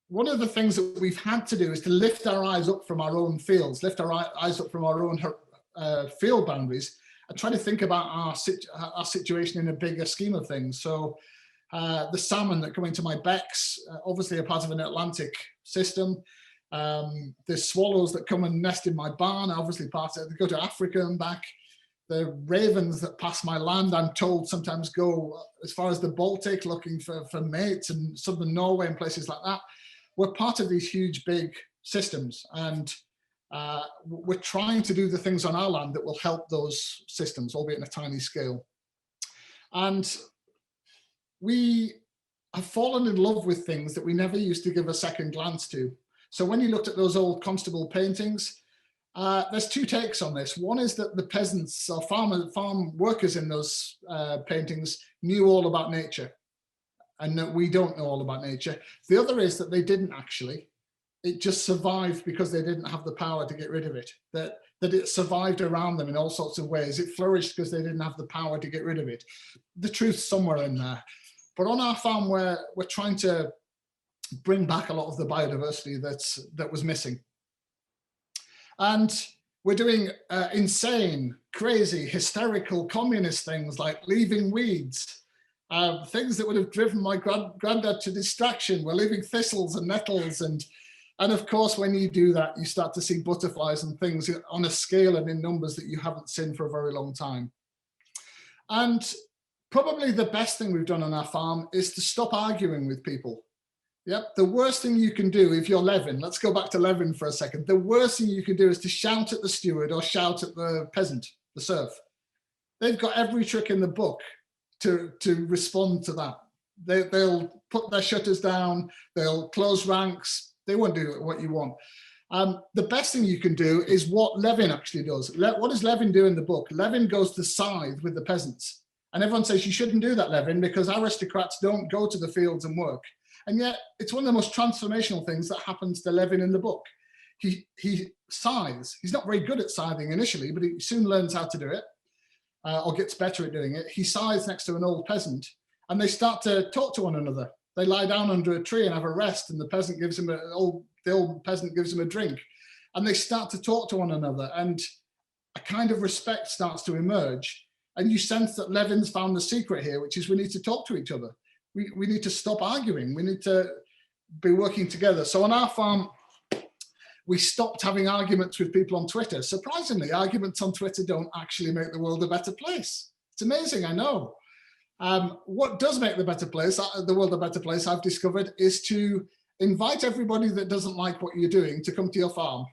one of the things that we've had to do is to lift our eyes up from our own fields, lift our eyes up from our own field boundaries, and try to think about our situation in a bigger scheme of things. So the salmon that come into my becks, obviously a part of an Atlantic system. The swallows that come and nest in my barn, obviously part of, they go to Africa and back. The ravens that pass my land, I'm told, sometimes go as far as the Baltic looking for mates, and southern Norway and places like that. We're part of these huge, big systems, and we're trying to do the things on our land that will help those systems, albeit in a tiny scale. And we have fallen in love with things that we never used to give a second glance to. So when you looked at those old Constable paintings, there's two takes on this. One is that the peasants or farm workers in those paintings knew all about nature, and that we don't know all about nature. The other is that they didn't actually. It just survived because they didn't have the power to get rid of it. That that it survived around them in all sorts of ways. It flourished because they didn't have the power to get rid of it. The truth's somewhere in there. But on our farm, we're trying to bring back a lot of the biodiversity that was missing. And we're doing insane, crazy, hysterical communist things like leaving weeds, things that would have driven my granddad to distraction. We're leaving thistles and nettles. And of course, when you do that, you start to see butterflies and things on a scale and in numbers that you haven't seen for a very long time. And probably the best thing we've done on our farm is to stop arguing with people. Yep, the worst thing you can do if you're Levin, let's go back to Levin for a second. The worst thing you can do is to shout at the steward or shout at the peasant, the serf. They've got every trick in the book to respond to that. They'll put their shutters down, they'll close ranks, they won't do what you want. The best thing you can do is what Levin actually does. What does Levin do in the book? Levin goes to scythe with the peasants. And everyone says, you shouldn't do that, Levin, because aristocrats don't go to the fields and work. And yet it's one of the most transformational things that happens to Levin in the book. He scythes. He's not very good at scything initially, but he soon learns how to do it, or gets better at doing it. He scythes next to an old peasant, and they start to talk to one another. They lie down under a tree and have a rest, and the peasant gives him the old peasant gives him a drink, and they start to talk to one another, and a kind of respect starts to emerge. And you sense that Levin's found the secret here, which is we need to talk to each other. We need to stop arguing. We need to be working together. So on our farm, we stopped having arguments with people on Twitter. Surprisingly, arguments on Twitter don't actually make the world a better place. It's amazing, I know. What does make the world a better place, I've discovered, is to invite everybody that doesn't like what you're doing to come to your farm.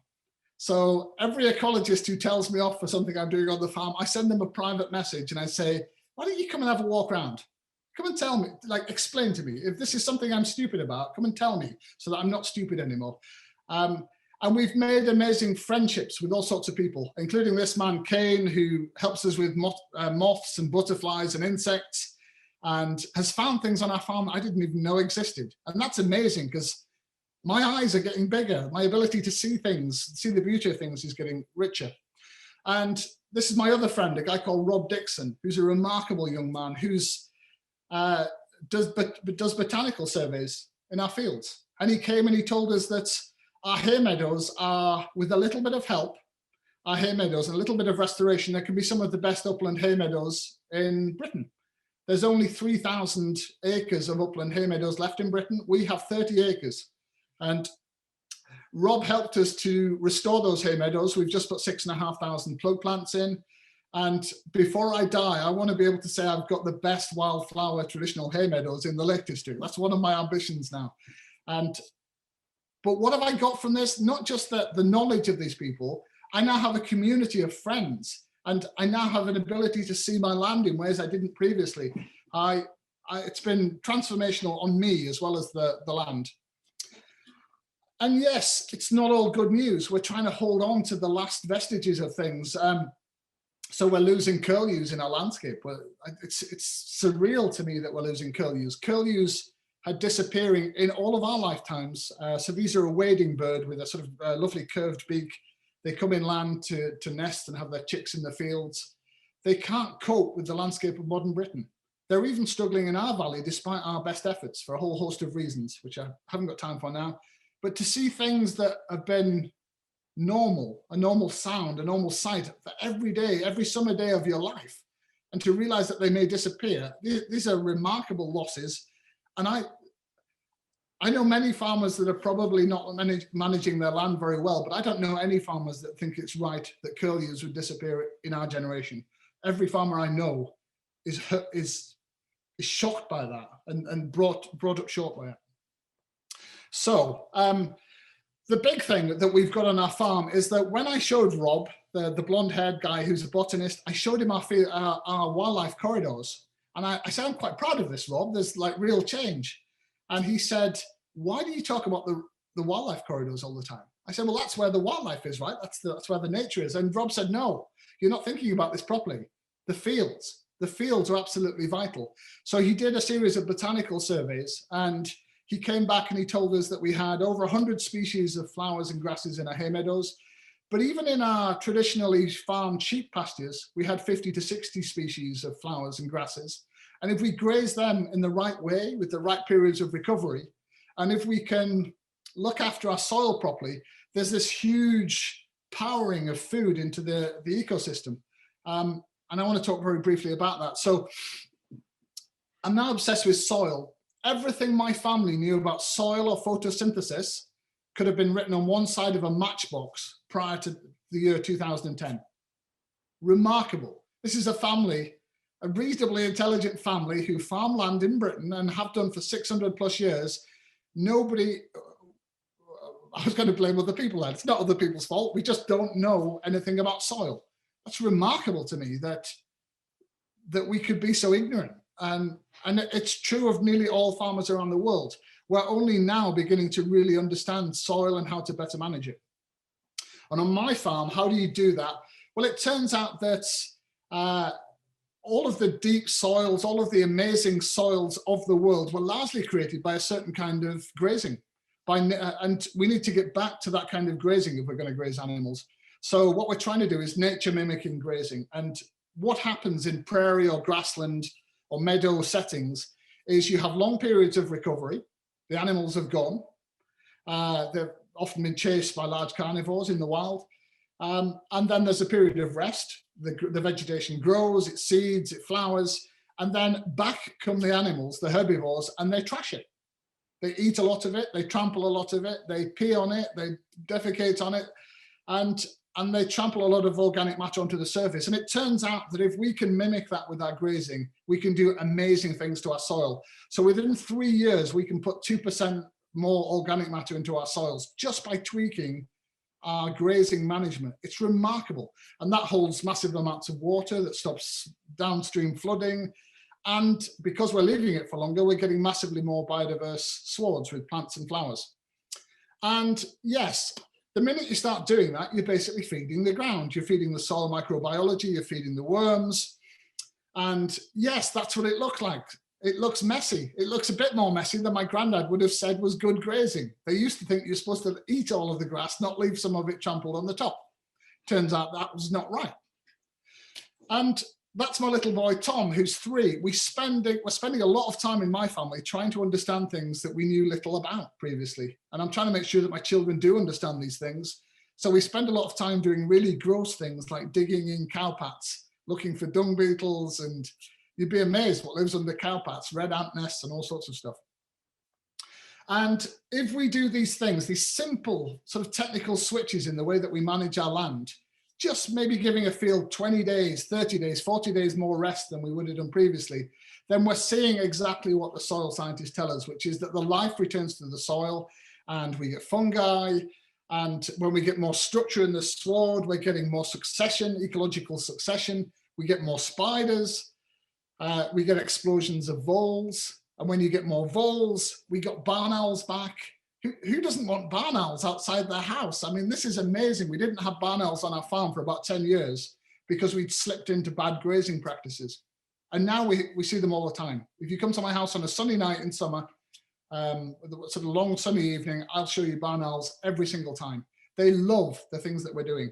So every ecologist who tells me off for something I'm doing on the farm, I send them a private message and I say, why don't you come and have a walk around? Come and tell me, like, explain to me. If this is something I'm stupid about, come and tell me so that I'm not stupid anymore. And we've made amazing friendships with all sorts of people, including this man, Kane, who helps us with moths and butterflies and insects, and has found things on our farm I didn't even know existed. And that's amazing because my eyes are getting bigger. My ability to see things, see the beauty of things is getting richer. And this is my other friend, a guy called Rob Dixon, who's a remarkable young man who's does botanical surveys in our fields. And he came and he told us that our hay meadows are, with a little bit of help, our hay meadows and a little bit of restoration, there can be some of the best upland hay meadows in Britain. There's only 3,000 acres of upland hay meadows left in Britain. We have 30 acres. And Rob helped us to restore those hay meadows. We've just put 6,500 plug plants in. And before I die, I want to be able to say I've got the best wildflower traditional hay meadows in the Lake District. That's one of my ambitions now. But what have I got from this? Not just the knowledge of these people. I now have a community of friends, and I now have an ability to see my land in ways I didn't previously. It's been transformational on me as well as the land. And yes, it's not all good news. We're trying to hold on to the last vestiges of things. So we're losing curlews in our landscape. It's surreal to me that we're losing curlews. Curlews are disappearing in all of our lifetimes. So these are a wading bird with a sort of lovely curved beak. They come inland to nest and have their chicks in the fields. They can't cope with the landscape of modern Britain. They're even struggling in our valley despite our best efforts for a whole host of reasons, which I haven't got time for now. But to see things that have been normal, a normal sound, a normal sight for every day, every summer day of your life, and to realize that they may disappear, these are remarkable losses. And I know many farmers that are probably not managing their land very well, but I don't know any farmers that think it's right that curlews would disappear in our generation. Every farmer I know is shocked by that and brought up short by it. So the big thing that we've got on our farm is that when I showed Rob, the blonde-haired guy who's a botanist, I showed him our wildlife corridors. And I said, I'm quite proud of this, Rob. There's like real change. And he said, why do you talk about the wildlife corridors all the time? I said, well, that's where the wildlife is, right? That's where the nature is. And Rob said, no, you're not thinking about this properly. The fields are absolutely vital. So he did a series of botanical surveys, and he came back and he told us that we had over 100 species of flowers and grasses in our hay meadows. But even in our traditionally farmed sheep pastures, we had 50 to 60 species of flowers and grasses. And if we graze them in the right way, with the right periods of recovery, and if we can look after our soil properly, there's this huge powering of food into the ecosystem. And I want to talk very briefly about that. So I'm now obsessed with soil. Everything my family knew about soil or photosynthesis could have been written on one side of a matchbox prior to the year 2010. Remarkable. This is a family, a reasonably intelligent family who farm land in Britain and have done for 600 plus years. Nobody, I was going to blame other people then. It's not other people's fault. We just don't know anything about soil. That's remarkable to me that we could be so ignorant. And it's true of nearly all farmers around the world. We're only now beginning to really understand soil and how to better manage it. And on my farm, how do you do that? Well, it turns out that all of the deep soils, all of the amazing soils of the world were largely created by a certain kind of grazing. And we need to get back to that kind of grazing if we're going to graze animals. So what we're trying to do is nature mimicking grazing. And what happens in prairie or grassland or meadow settings is you have long periods of recovery. The animals have gone. They've often been chased by large carnivores in the wild. And then there's a period of rest. The vegetation grows, it seeds, it flowers, and then back come the animals, the herbivores, and they trash it. They eat a lot of it, they trample a lot of it, they pee on it, they defecate on it, and they trample a lot of organic matter onto the surface. And it turns out that if we can mimic that with our grazing, we can do amazing things to our soil. So within 3 years, we can put 2% more organic matter into our soils just by tweaking our grazing management. It's remarkable. And that holds massive amounts of water that stops downstream flooding. And because we're leaving it for longer, we're getting massively more biodiverse swards with plants and flowers. And yes, the minute you start doing that, you're basically feeding the ground. You're feeding the soil microbiology, you're feeding the worms. And yes, that's what it looked like. It looks messy. It looks a bit more messy than my granddad would have said was good grazing. They used to think you're supposed to eat all of the grass, not leave some of it trampled on the top. Turns out that was not right. And that's my little boy, Tom, who's 3. We're spending a lot of time in my family trying to understand things that we knew little about previously. And I'm trying to make sure that my children do understand these things. So we spend a lot of time doing really gross things like digging in cow pats, looking for dung beetles, and you'd be amazed what lives under cow pats, red ant nests and all sorts of stuff. And if we do these things, these simple sort of technical switches in the way that we manage our land, just maybe giving a field 20 days, 30 days, 40 days more rest than we would have done previously, then we're seeing exactly what the soil scientists tell us, which is that the life returns to the soil and we get fungi. And when we get more structure in the sward, we're getting more succession, ecological succession. We get more spiders. We get explosions of voles. And when you get more voles, we got barn owls back. Who doesn't want barn owls outside their house? I mean, this is amazing. We didn't have barn owls on our farm for about 10 years because we'd slipped into bad grazing practices. And now we see them all the time. If you come to my house on a sunny night in summer, sort of long sunny evening, I'll show you barn owls every single time. They love the things that we're doing.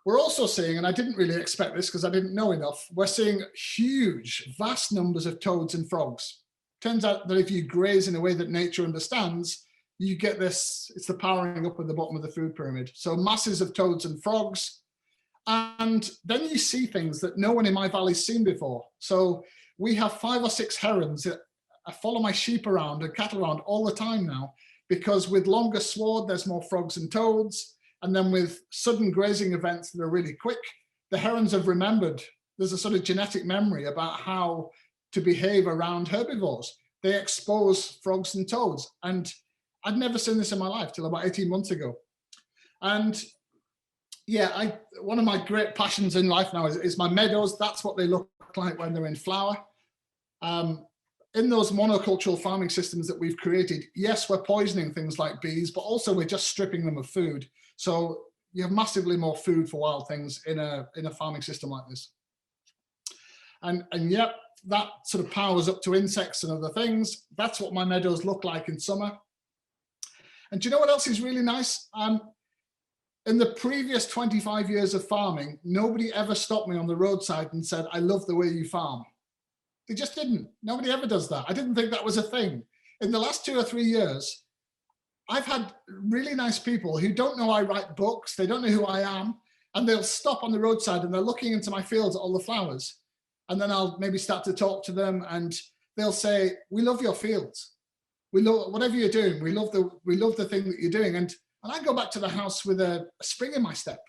We're also seeing, and I didn't really expect this because I didn't know enough, we're seeing huge, vast numbers of toads and frogs. Turns out that if you graze in a way that nature understands, you get this, it's the powering up at the bottom of the food pyramid. So masses of toads and frogs. And then you see things that no one in my valley's seen before. So we have 5 or 6 herons that follow my sheep around and cattle around all the time now, because with longer sward, there's more frogs and toads. And then with sudden grazing events that are really quick, the herons have remembered, there's a sort of genetic memory about how to behave around herbivores. They expose frogs and toads. And I'd never seen this in my life till about 18 months ago. And yeah, one of my great passions in life now is my meadows. That's what they look like when they're in flower. In those monocultural farming systems that we've created, yes, we're poisoning things like bees, but also we're just stripping them of food. So you have massively more food for wild things in a farming system like this. And yep, that sort of powers up to insects and other things. That's what my meadows look like in summer. And do you know what else is really nice? In the previous 25 years of farming, nobody ever stopped me on the roadside and said, I love the way you farm. They just didn't. Nobody ever does that. I didn't think that was a thing. In the last 2 or 3 years, I've had really nice people who don't know I write books, they don't know who I am, and they'll stop on the roadside and they're looking into my fields at all the flowers. And then I'll maybe start to talk to them and they'll say, we love your fields. We love whatever you're doing. We love the thing that you're doing. And I go back to the house with a spring in my step.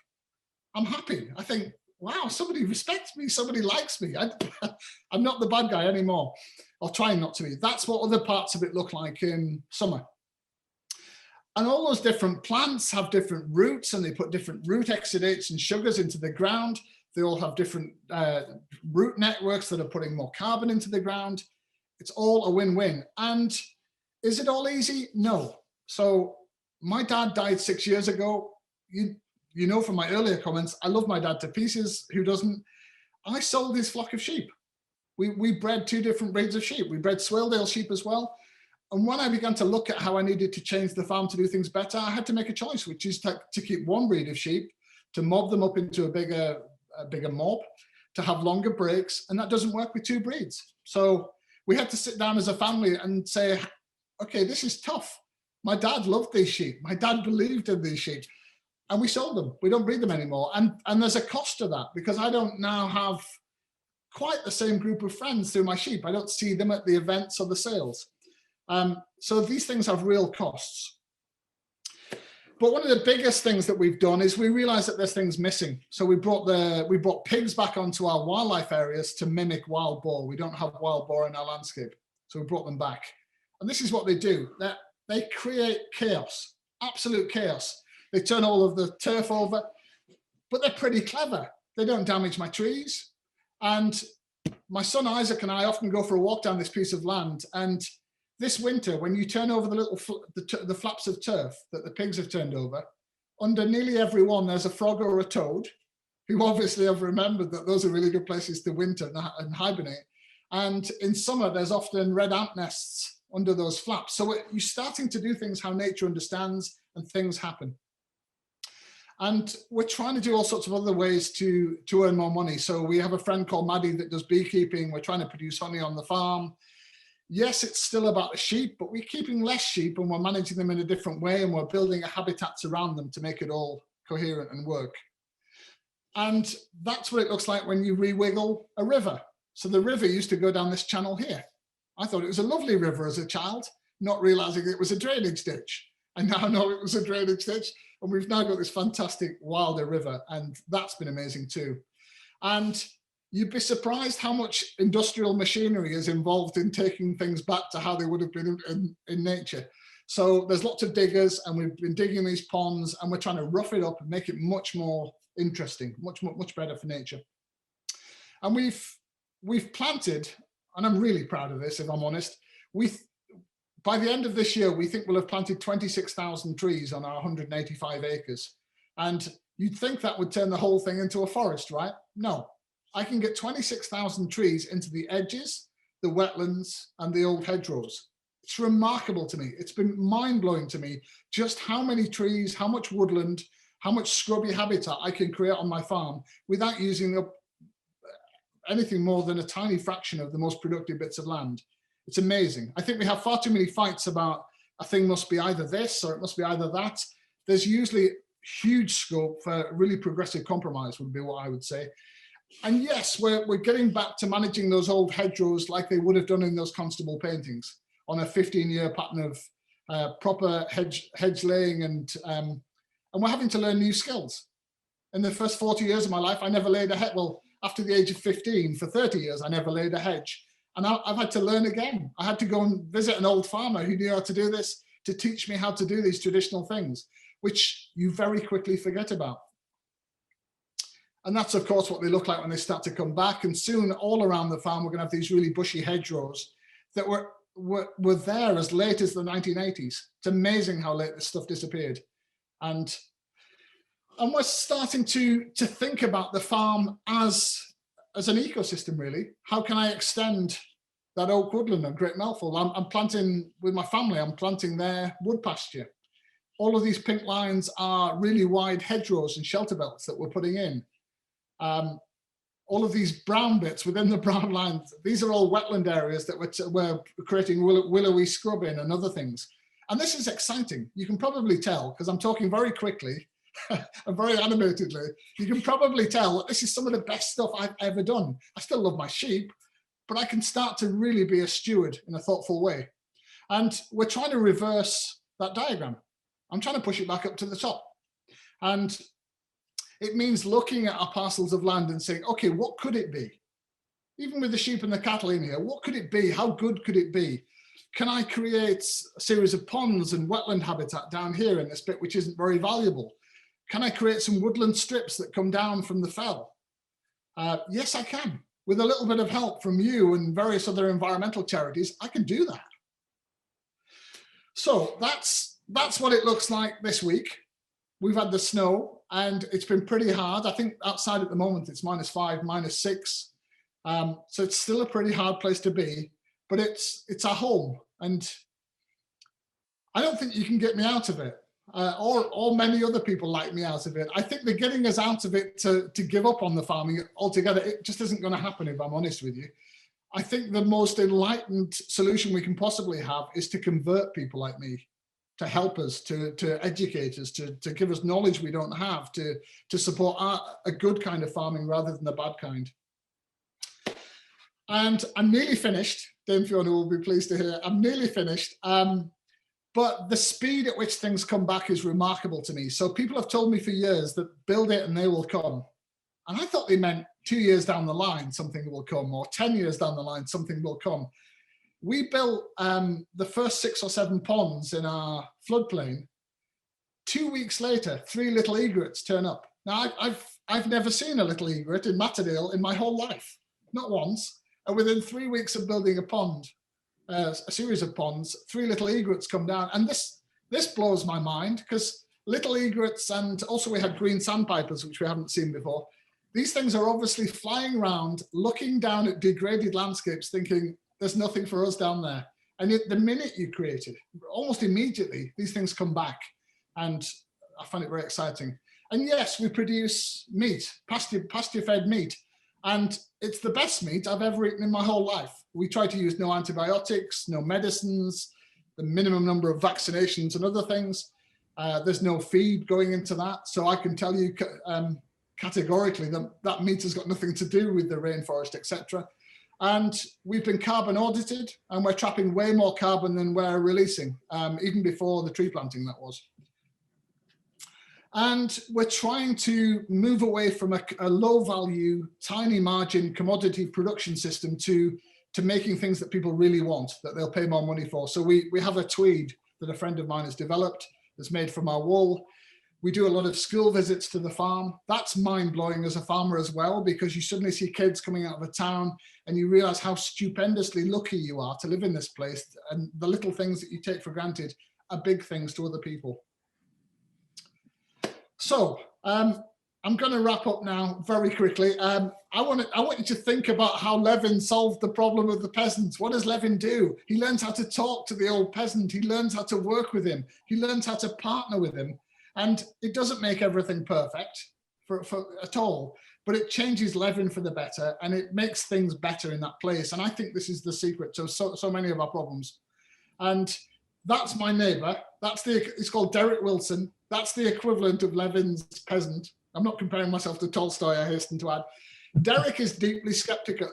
I'm happy. I think, wow, somebody respects me. Somebody likes me. I'm not the bad guy anymore, or trying not to be. That's what other parts of it look like in summer. And all those different plants have different roots, and they put different root exudates and sugars into the ground. They all have different root networks that are putting more carbon into the ground. It's all a win-win. And is it all easy? No. So my dad died 6 years ago. You know from my earlier comments, I love my dad to pieces. Who doesn't? I sold his flock of sheep. We bred 2 different breeds of sheep. We bred Swaledale sheep as well. And when I began to look at how I needed to change the farm to do things better, I had to make a choice, which is to keep one breed of sheep, to mob them up into a bigger mob, to have longer breaks, and that doesn't work with 2 breeds. So we had to sit down as a family and say, okay, this is tough. My dad loved these sheep. My dad believed in these sheep, and we sold them. We don't breed them anymore. And there's a cost to that, because I don't now have quite the same group of friends through my sheep. I don't see them at the events or the sales. So these things have real costs. But one of the biggest things that we've done is we realized that there's things missing. So we brought pigs back onto our wildlife areas to mimic wild boar. We don't have wild boar in our landscape, so we brought them back. And this is what they do. They create chaos, absolute chaos. They turn all of the turf over, but they're pretty clever. They don't damage my trees. And my son Isaac and I often go for a walk down this piece of land, and this winter, when you turn over the flaps of turf that the pigs have turned over, under nearly every one, there's a frog or a toad, who obviously have remembered that those are really good places to winter and hibernate. And in summer, there's often red ant nests under those flaps. So you're starting to do things how nature understands, and things happen. And we're trying to do all sorts of other ways to earn more money. So we have a friend called Maddie that does beekeeping. We're trying to produce honey on the farm. Yes, it's still about the sheep, but we're keeping less sheep and we're managing them in a different way, and we're building habitats around them to make it all coherent and work. And that's what it looks like when you re-wiggle a river. So the river used to go down this channel here. I thought it was a lovely river as a child, not realizing it was a drainage ditch. I now know it was a drainage ditch, and we've now got this fantastic Wilder River, and that's been amazing too. And you'd be surprised how much industrial machinery is involved in taking things back to how they would have been in nature. So there's lots of diggers, and we've been digging these ponds, and we're trying to rough it up and make it much more interesting, much better for nature. And we've planted, and I'm really proud of this, if I'm honest, by the end of this year, we think we'll have planted 26,000 trees on our 185 acres. And you'd think that would turn the whole thing into a forest, right? No. I can get 26,000 trees into the edges, the wetlands, and the old hedgerows. It's remarkable to me. It's been mind-blowing to me just how many trees, how much woodland, how much scrubby habitat I can create on my farm without using up anything more than a tiny fraction of the most productive bits of land. It's amazing. I think we have far too many fights about a thing must be either this or it must be either that. There's usually huge scope for really progressive compromise, would be what I would say. And yes, we're getting back to managing those old hedgerows like they would have done in those Constable paintings on a 15-year pattern of proper hedge laying, and we're having to learn new skills. In the first 40 years of my life, I never laid a hedge. Well, after the age of 15, for 30 years, I never laid a hedge. And I've had to learn again. I had to go and visit an old farmer who knew how to do this to teach me how to do these traditional things, which you very quickly forget about. And that's, of course, what they look like when they start to come back. And soon, all around the farm, we're going to have these really bushy hedgerows that were there as late as the 1980s. It's amazing how late this stuff disappeared. And we're starting to think about the farm as an ecosystem, really. How can I extend that oak woodland on Great Melville? I'm planting, with my family, I'm planting their wood pasture. All of these pink lines are really wide hedgerows and shelter belts that we're putting in. All of these brown bits within the brown lines, these are all wetland areas that we're creating willowy scrub in and other things. And this is exciting. You can probably tell, because I'm talking very quickly and very animatedly, you can probably tell that this is some of the best stuff I've ever done. I still love my sheep, but I can start to really be a steward in a thoughtful way. And we're trying to reverse that diagram. I'm trying to push it back up to the top. And it means looking at our parcels of land and saying, okay, what could it be? Even with the sheep and the cattle in here, what could it be? How good could it be? Can I create a series of ponds and wetland habitat down here in this bit, which isn't very valuable? Can I create some woodland strips that come down from the fell? Yes, I can. With a little bit of help from you and various other environmental charities, I can do that. So that's what it looks like this week. We've had the snow and it's been pretty hard. I think outside at the moment it's -5, -6. So it's still a pretty hard place to be, but it's our home. And I don't think you can get me out of it, or many other people like me out of it. I think they're getting us out of it to give up on the farming altogether. It just isn't going to happen, if I'm honest with you. I think the most enlightened solution we can possibly have is to convert people like me, to help us, to educate us, to give us knowledge we don't have, to support a good kind of farming rather than the bad kind. And I'm nearly finished. Dame Fiona will be pleased to hear I'm nearly finished. But the speed at which things come back is remarkable to me. So people have told me for years that build it and they will come. And I thought they meant 2 years down the line, something will come, or 10 years down the line, something will come. We built the first 6 or 7 ponds in our floodplain. 2 weeks later, 3 little egrets turn up. Now, I've never seen a little egret in Matterdale in my whole life, not once. And within 3 weeks of building a pond, a series of ponds, 3 little egrets come down. And this blows my mind, because little egrets, and also we had green sandpipers, which we haven't seen before. These things are obviously flying around, looking down at degraded landscapes, thinking, there's nothing for us down there. And the minute you create it, almost immediately, these things come back. And I find it very exciting. And yes, we produce meat, pasture-fed meat. And it's the best meat I've ever eaten in my whole life. We try to use no antibiotics, no medicines, the minimum number of vaccinations and other things. There's no feed going into that. So I can tell you categorically that meat has got nothing to do with the rainforest, etc. And we've been carbon audited, and we're trapping way more carbon than we're releasing, even before the tree planting that was. And we're trying to move away from a low value, tiny margin commodity production system to making things that people really want, that they'll pay more money for. So we have a tweed that a friend of mine has developed that's made from our wool. We do a lot of school visits to the farm. That's mind-blowing as a farmer as well, because you suddenly see kids coming out of a town and you realize how stupendously lucky you are to live in this place. And the little things that you take for granted are big things to other people. So I'm going to wrap up now very quickly. I want you to think about how Levin solved the problem of the peasants. What does Levin do? He learns how to talk to the old peasant. He learns how to work with him. He learns how to partner with him. And it doesn't make everything perfect at all, but it changes Levin for the better, and it makes things better in that place. And I think this is the secret to so many of our problems. And that's my neighbor. It's called Derek Wilson. That's the equivalent of Levin's peasant. I'm not comparing myself to Tolstoy, I hasten to add. Derek is deeply skeptical.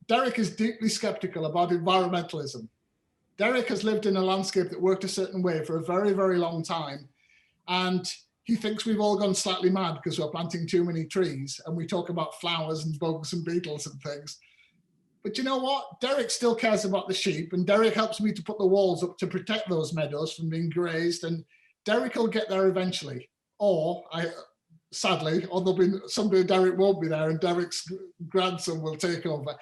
Derek is deeply skeptical about environmentalism. Derek has lived in a landscape that worked a certain way for a very, very long time. And he thinks we've all gone slightly mad because we're planting too many trees, and we talk about flowers and bugs and beetles and things. But you know what? Derek still cares about the sheep, and Derek helps me to put the walls up to protect those meadows from being grazed, and Derek will get there eventually. Or, sadly, or there'll be someday Derek won't be there and Derek's grandson will take over.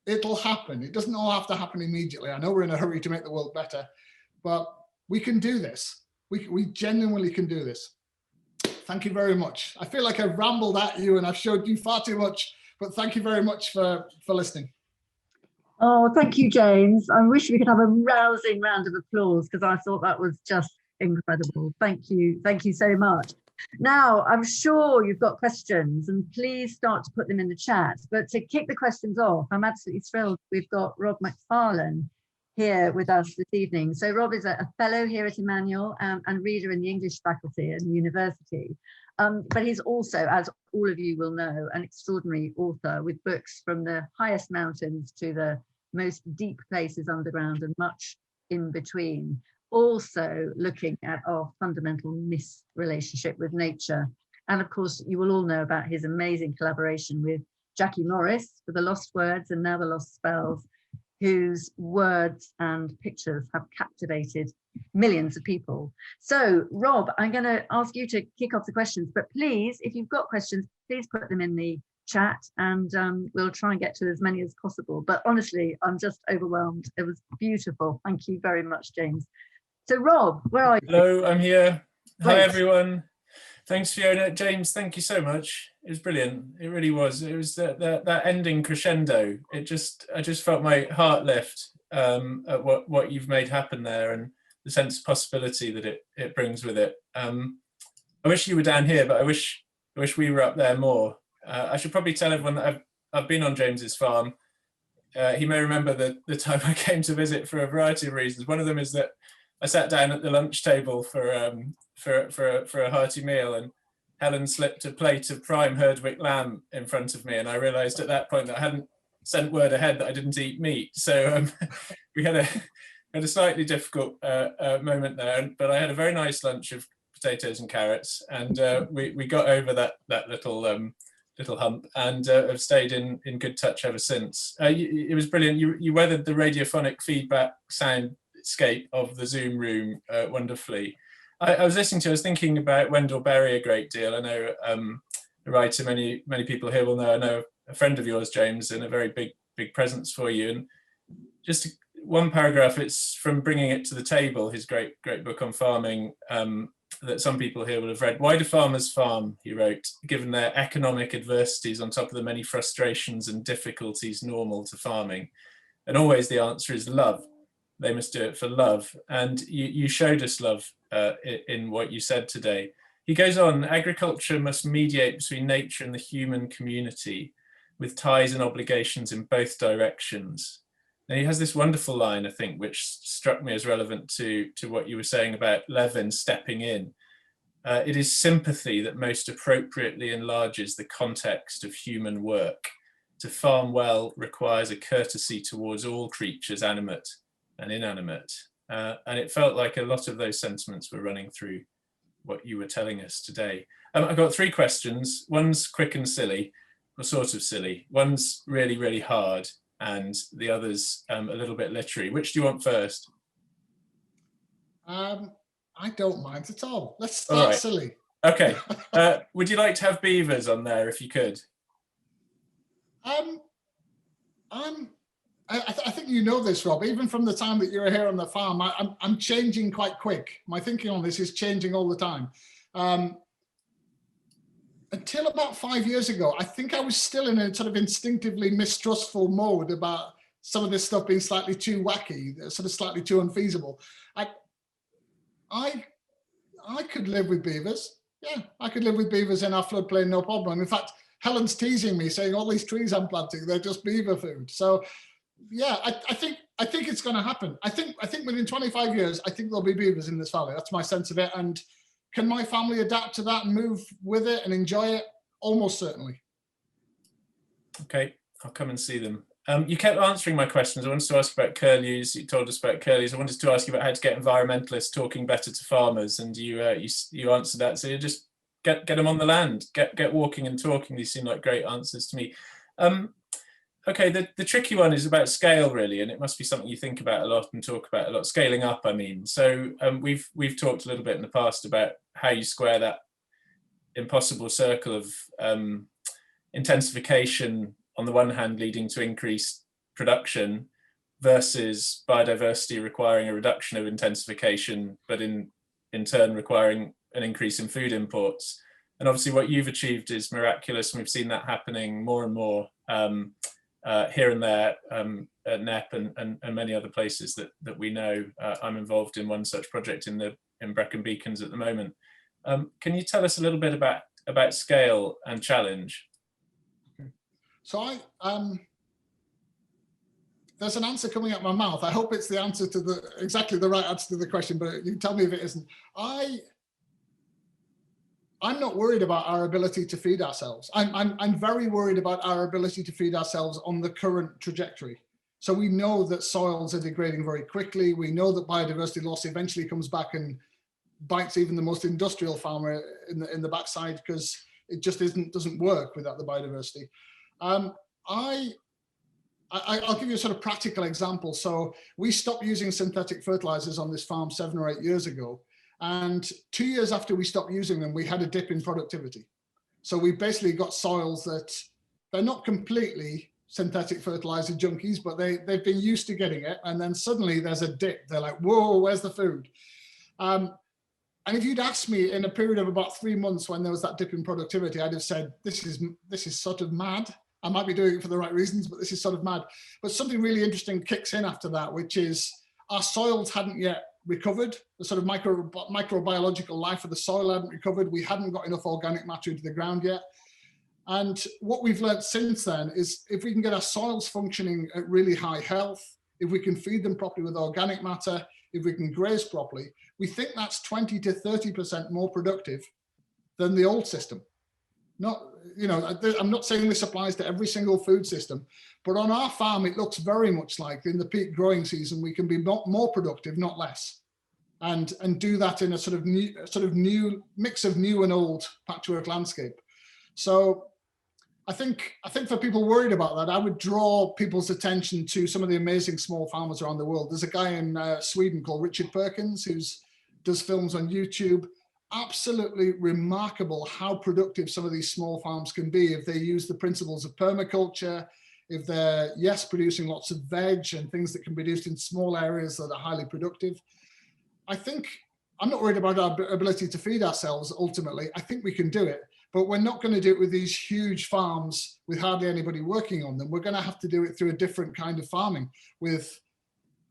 It'll happen. It doesn't all have to happen immediately. I know we're in a hurry to make the world better, but we can do this. We genuinely can do this. Thank you very much. I feel like I've rambled at you and I've showed you far too much, but thank you very much for listening. Oh, thank you, James. I wish we could have a rousing round of applause, because I thought that was just incredible. Thank you so much. Now, I'm sure you've got questions, and please start to put them in the chat. But to kick the questions off, I'm absolutely thrilled we've got Rob Mcfarlane here with us this evening. So Rob is a fellow here at Emmanuel and reader in the English faculty at the university. But he's also, as all of you will know, an extraordinary author with books from the highest mountains to the most deep places underground and much in between. Also looking at our fundamental misrelationship with nature. And of course, you will all know about his amazing collaboration with Jackie Morris for the Lost Words and now the Lost Spells, whose words and pictures have captivated millions of people. So Rob, I'm going to ask you to kick off the questions, but please, if you've got questions, please put them in the chat and we'll try and get to as many as possible. But honestly, I'm just overwhelmed. It was beautiful. Thank you very much, James. So Rob, where are you? Hello, I'm here. Great. Hi, everyone. Thanks, Fiona. James, thank you so much. It was brilliant. It really was. It was that ending crescendo. I just felt my heart lift at what you've made happen there and the sense of possibility that it brings with it. I wish you were down here, but I wish we were up there more. I should probably tell everyone that I've been on James's farm. He may remember the time I came to visit for a variety of reasons. One of them is that I sat down at the lunch table for a hearty meal, and Helen slipped a plate of prime Herdwick lamb in front of me, and I realised at that point that I hadn't sent word ahead that I didn't eat meat. So we had a slightly difficult moment there, but I had a very nice lunch of potatoes and carrots, and we got over that little hump, and have stayed in good touch ever since. It was brilliant. You weathered the radiophonic feedback soundscape of the Zoom room wonderfully. I was thinking about Wendell Berry a great deal. I know a writer many people here will know. I know a friend of yours, James, and a very big presence for you. And just one paragraph, it's from Bringing It to the Table, his great book on farming, that some people here will have read. Why do farmers farm, he wrote, given their economic adversities on top of the many frustrations and difficulties normal to farming? And always the answer is love. They must do it for love. And you showed us love in what you said today. He goes on, agriculture must mediate between nature and the human community with ties and obligations in both directions. And he has this wonderful line, I think, which struck me as relevant to what you were saying about Levin stepping in. It is sympathy that most appropriately enlarges the context of human work. To farm well requires a courtesy towards all creatures, animate and inanimate. And it felt like a lot of those sentiments were running through what you were telling us today. I've got three questions. One's quick and silly, or sort of silly. One's really, really hard, and the other's a little bit literary. Which do you want first? I don't mind at all. Let's start silly. Okay. Would you like to have beavers on there if you could? I think you know this, Rob. Even from the time that you were here on the farm, I'm changing quite quick. My thinking on this is changing all the time. Until about 5 years ago, I think I was still in a sort of instinctively mistrustful mode about some of this stuff being slightly too wacky, sort of slightly too unfeasible. I could live with beavers. Yeah, I could live with beavers in our floodplain, no problem. In fact, Helen's teasing me, saying all these trees I'm planting, they're just beaver food. So yeah, I think it's going to happen. I think within 25 years, I think there'll be beavers in this valley. That's my sense of it. And can my family adapt to that and move with it and enjoy it? Almost certainly. Okay, I'll come and see them. You kept answering my questions. I wanted to ask about curlews. You told us about curlews. I wanted to ask you about how to get environmentalists talking better to farmers, and you answered that. So you just get them on the land, get walking and talking. These seem like great answers to me. Okay, the tricky one is about scale, really, and it must be something you think about a lot and talk about a lot. Scaling up, I mean. So we've talked a little bit in the past about how you square that impossible circle of intensification on the one hand leading to increased production versus biodiversity requiring a reduction of intensification, but in turn requiring an increase in food imports. And obviously what you've achieved is miraculous, and we've seen that happening more and more here and there at NEP and many other places that we know. I'm involved in one such project in the Brecon Beacons at the moment. Can you tell us a little bit about scale and challenge? So there's an answer coming out my mouth. I hope it's the answer to exactly the right answer to the question, but you can tell me if it isn't. I'm not worried about our ability to feed ourselves. I'm very worried about our ability to feed ourselves on the current trajectory. So we know that soils are degrading very quickly. We know that biodiversity loss eventually comes back and bites even the most industrial farmer in the backside, because it just doesn't work without the biodiversity. I'll give you a sort of practical example. So we stopped using synthetic fertilizers on this farm 7 or 8 years ago. And 2 years after we stopped using them, we had a dip in productivity. So we basically got soils that they're not completely synthetic fertilizer junkies, but they've been used to getting it. And then suddenly there's a dip. They're like, whoa, where's the food? And if you'd asked me in a period of about 3 months when there was that dip in productivity, I'd have said, this is sort of mad. I might be doing it for the right reasons, but this is sort of mad. But something really interesting kicks in after that, which is our soils hadn't yet recovered. The sort of microbiological life of the soil hadn't recovered. We hadn't got enough organic matter into the ground yet. And what we've learned since then is if we can get our soils functioning at really high health, if we can feed them properly with organic matter, if we can graze properly, we think that's 20 to 30% more productive than the old system. I'm not saying this applies to every single food system, but on our farm, it looks very much like in the peak growing season, we can be more productive, not less, and do that in a sort of new mix of new and old patchwork landscape. So I think for people worried about that, I would draw people's attention to some of the amazing small farmers around the world. There's a guy in Sweden called Richard Perkins who does films on YouTube. Absolutely remarkable how productive some of these small farms can be if they use the principles of permaculture, if they're, yes, producing lots of veg and things that can be produced in small areas that are highly productive. I'm not worried about our ability to feed ourselves ultimately. I think we can do it, but we're not going to do it with these huge farms with hardly anybody working on them. We're going to have to do it through a different kind of farming with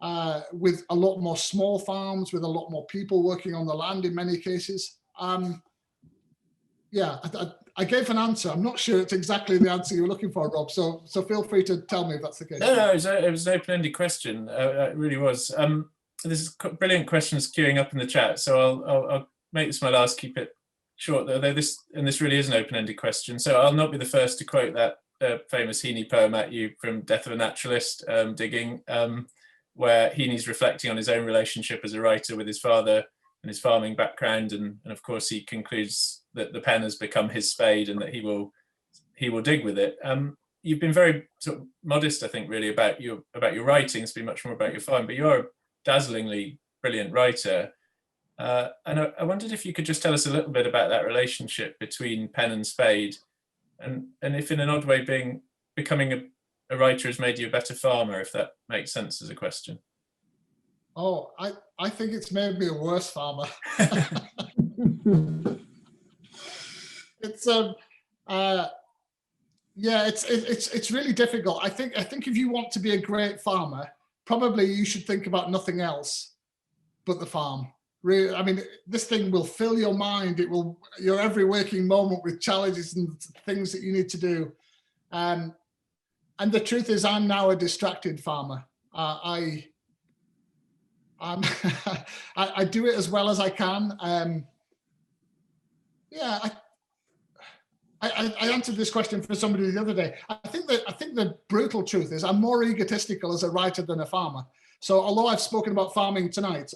a lot more small farms, with a lot more people working on the land in many cases. I gave an answer. I'm not sure it's exactly the answer you were looking for, Rob. So feel free to tell me if that's the case. No, it was an open-ended question. It really was. There's brilliant questions queuing up in the chat. So I'll make this my last, keep it short, although this really is an open-ended question. So I'll not be the first to quote that famous 𝘍𝑒𝑛𝑦 poem at you from Death of a Naturalist, digging, where Heaney's reflecting on his own relationship as a writer with his father and his farming background, and of course he concludes that the pen has become his spade and that he will dig with it. You've been very sort of modest, I think, really about your writing. It's been much more about your farm, but you are a dazzlingly brilliant writer. And I wondered if you could just tell us a little bit about that relationship between pen and spade, and if in an odd way becoming a writer has made you a better farmer, if that makes sense as a question. Oh, I think it's made me a worse farmer. It's really difficult. I think if you want to be a great farmer, probably you should think about nothing else but the farm. Really, I mean, this thing will fill your mind. It will your every waking moment with challenges and things that you need to do. And the truth is, I'm now a distracted farmer. I do it as well as I can. I answered this question for somebody the other day. I think the brutal truth is I'm more egotistical as a writer than a farmer. So although I've spoken about farming tonight,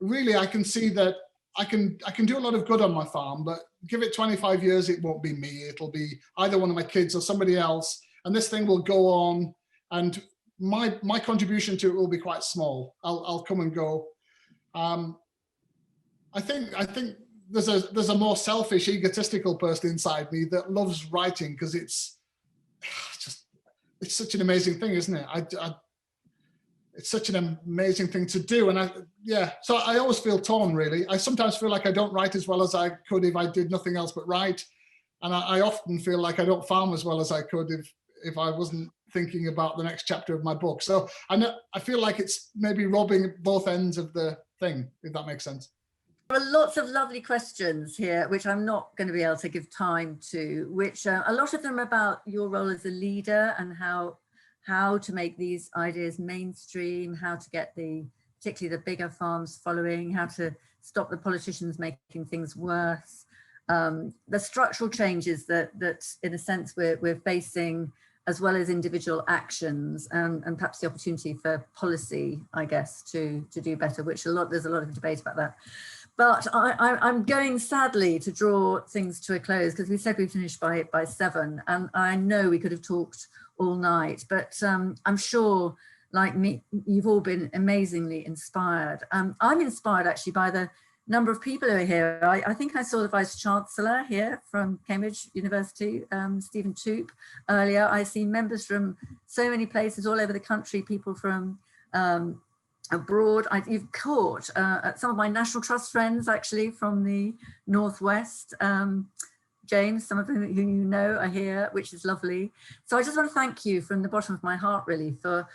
really I can see that I can do a lot of good on my farm, but give it 25 years, it won't be me. It'll be either one of my kids or somebody else, and this thing will go on, and my contribution to it will be quite small. I'll come and go. I think there's a more selfish, egotistical person inside me that loves writing because it's such an amazing thing, isn't it? It's such an amazing thing to do, and so I always feel torn, really. I sometimes feel like I don't write as well as I could if I did nothing else but write, and I often feel like I don't farm as well as I could if I wasn't thinking about the next chapter of my book. So I feel like it's maybe robbing both ends of the thing, if that makes sense. There are lots of lovely questions here, which I'm not going to be able to give time to, which a lot of them are about your role as a leader and how to make these ideas mainstream, how to get particularly the bigger farms following, how to stop the politicians making things worse, the structural changes that in a sense we're facing, as well as individual actions, and perhaps the opportunity for policy, I guess, to do better, which there's a lot of debate about that. But I'm going sadly to draw things to a close, because we said we finished by 7, and I know we could have talked all night, but I'm sure, like me, you've all been amazingly inspired. I'm inspired actually by the number of people who are here. I think I saw the Vice Chancellor here from Cambridge University, Stephen Toop, earlier. I see members from so many places all over the country, people from abroad. You've caught some of my National Trust friends actually from the Northwest. James, some of whom you know are here, which is lovely. So I just want to thank you from the bottom of my heart, really, for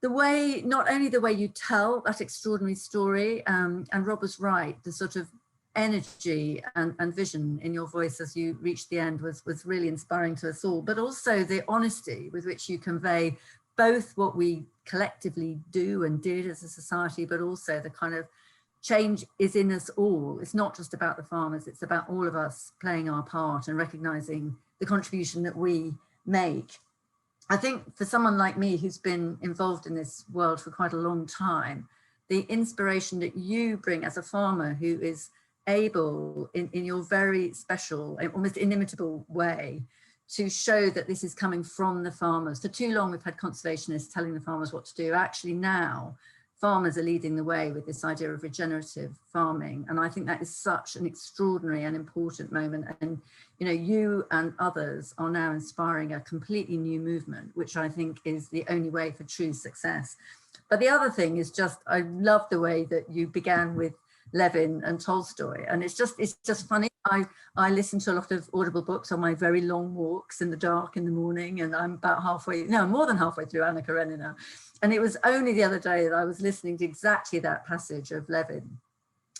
the way, not only the way you tell that extraordinary story, and Rob was right, the sort of energy and vision in your voice as you reached the end was really inspiring to us all, but also the honesty with which you convey both what we collectively do and did as a society, but also the kind of change is in us all. It's not just about the farmers, it's about all of us playing our part and recognizing the contribution that we make. I think for someone like me who's been involved in this world for quite a long time, the inspiration that you bring as a farmer who is able in your very special, almost inimitable way to show that this is coming from the farmers. For too long we've had conservationists telling the farmers what to do. Actually now farmers are leading the way with this idea of regenerative farming. And I think that is such an extraordinary and important moment. And, you know, you and others are now inspiring a completely new movement, which I think is the only way for true success. But the other thing is just, I love the way that you began with Levin and Tolstoy. And it's just funny. I listen to a lot of Audible books on my very long walks in the dark in the morning, and I'm about halfway, no, more than halfway through Anna Karenina. And it was only the other day that I was listening to exactly that passage of Levin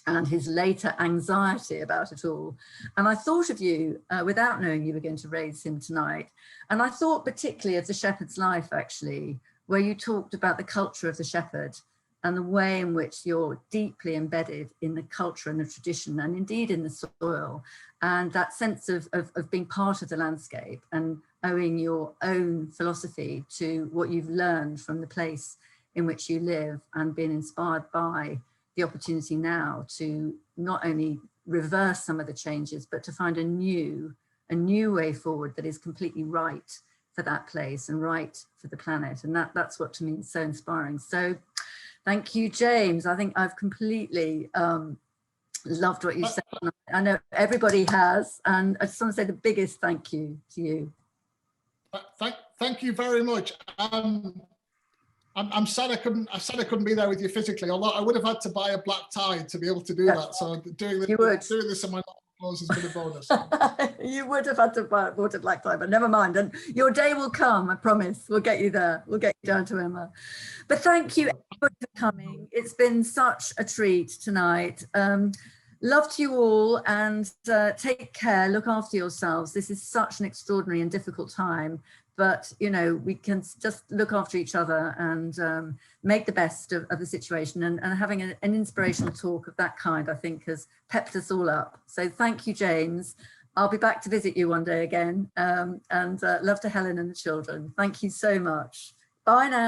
and his later anxiety about it all. And I thought of you without knowing you were going to raise him tonight. And I thought particularly of The Shepherd's Life, actually, where you talked about the culture of the shepherd and the way in which you're deeply embedded in the culture and the tradition, and indeed in the soil, and that sense of being part of the landscape and owing your own philosophy to what you've learned from the place in which you live, and being inspired by the opportunity now to not only reverse some of the changes, but to find a new way forward that is completely right for that place and right for the planet. And that's what to me is so inspiring. So thank you, James. I think I've completely loved what you said. I know everybody has, and I just want to say the biggest thank you to you. Thank you very much. I'm sad I couldn't be there with you physically, although I would have had to buy a black tie to be able to do that. So doing this in my clothes has been a bonus. You would have had to buy a black tie, but never mind. And your day will come, I promise. We'll get you there. We'll get you down to Emma. But thank you everybody for coming. It's been such a treat tonight. Love to you all, and take care, look after yourselves. This is such an extraordinary and difficult time, but you know, we can just look after each other and make the best of the situation, and having an inspirational talk of that kind, I think, has pepped us all up. So thank you, James. I'll be back to visit you one day again, and love to Helen and the children. Thank you so much. Bye now.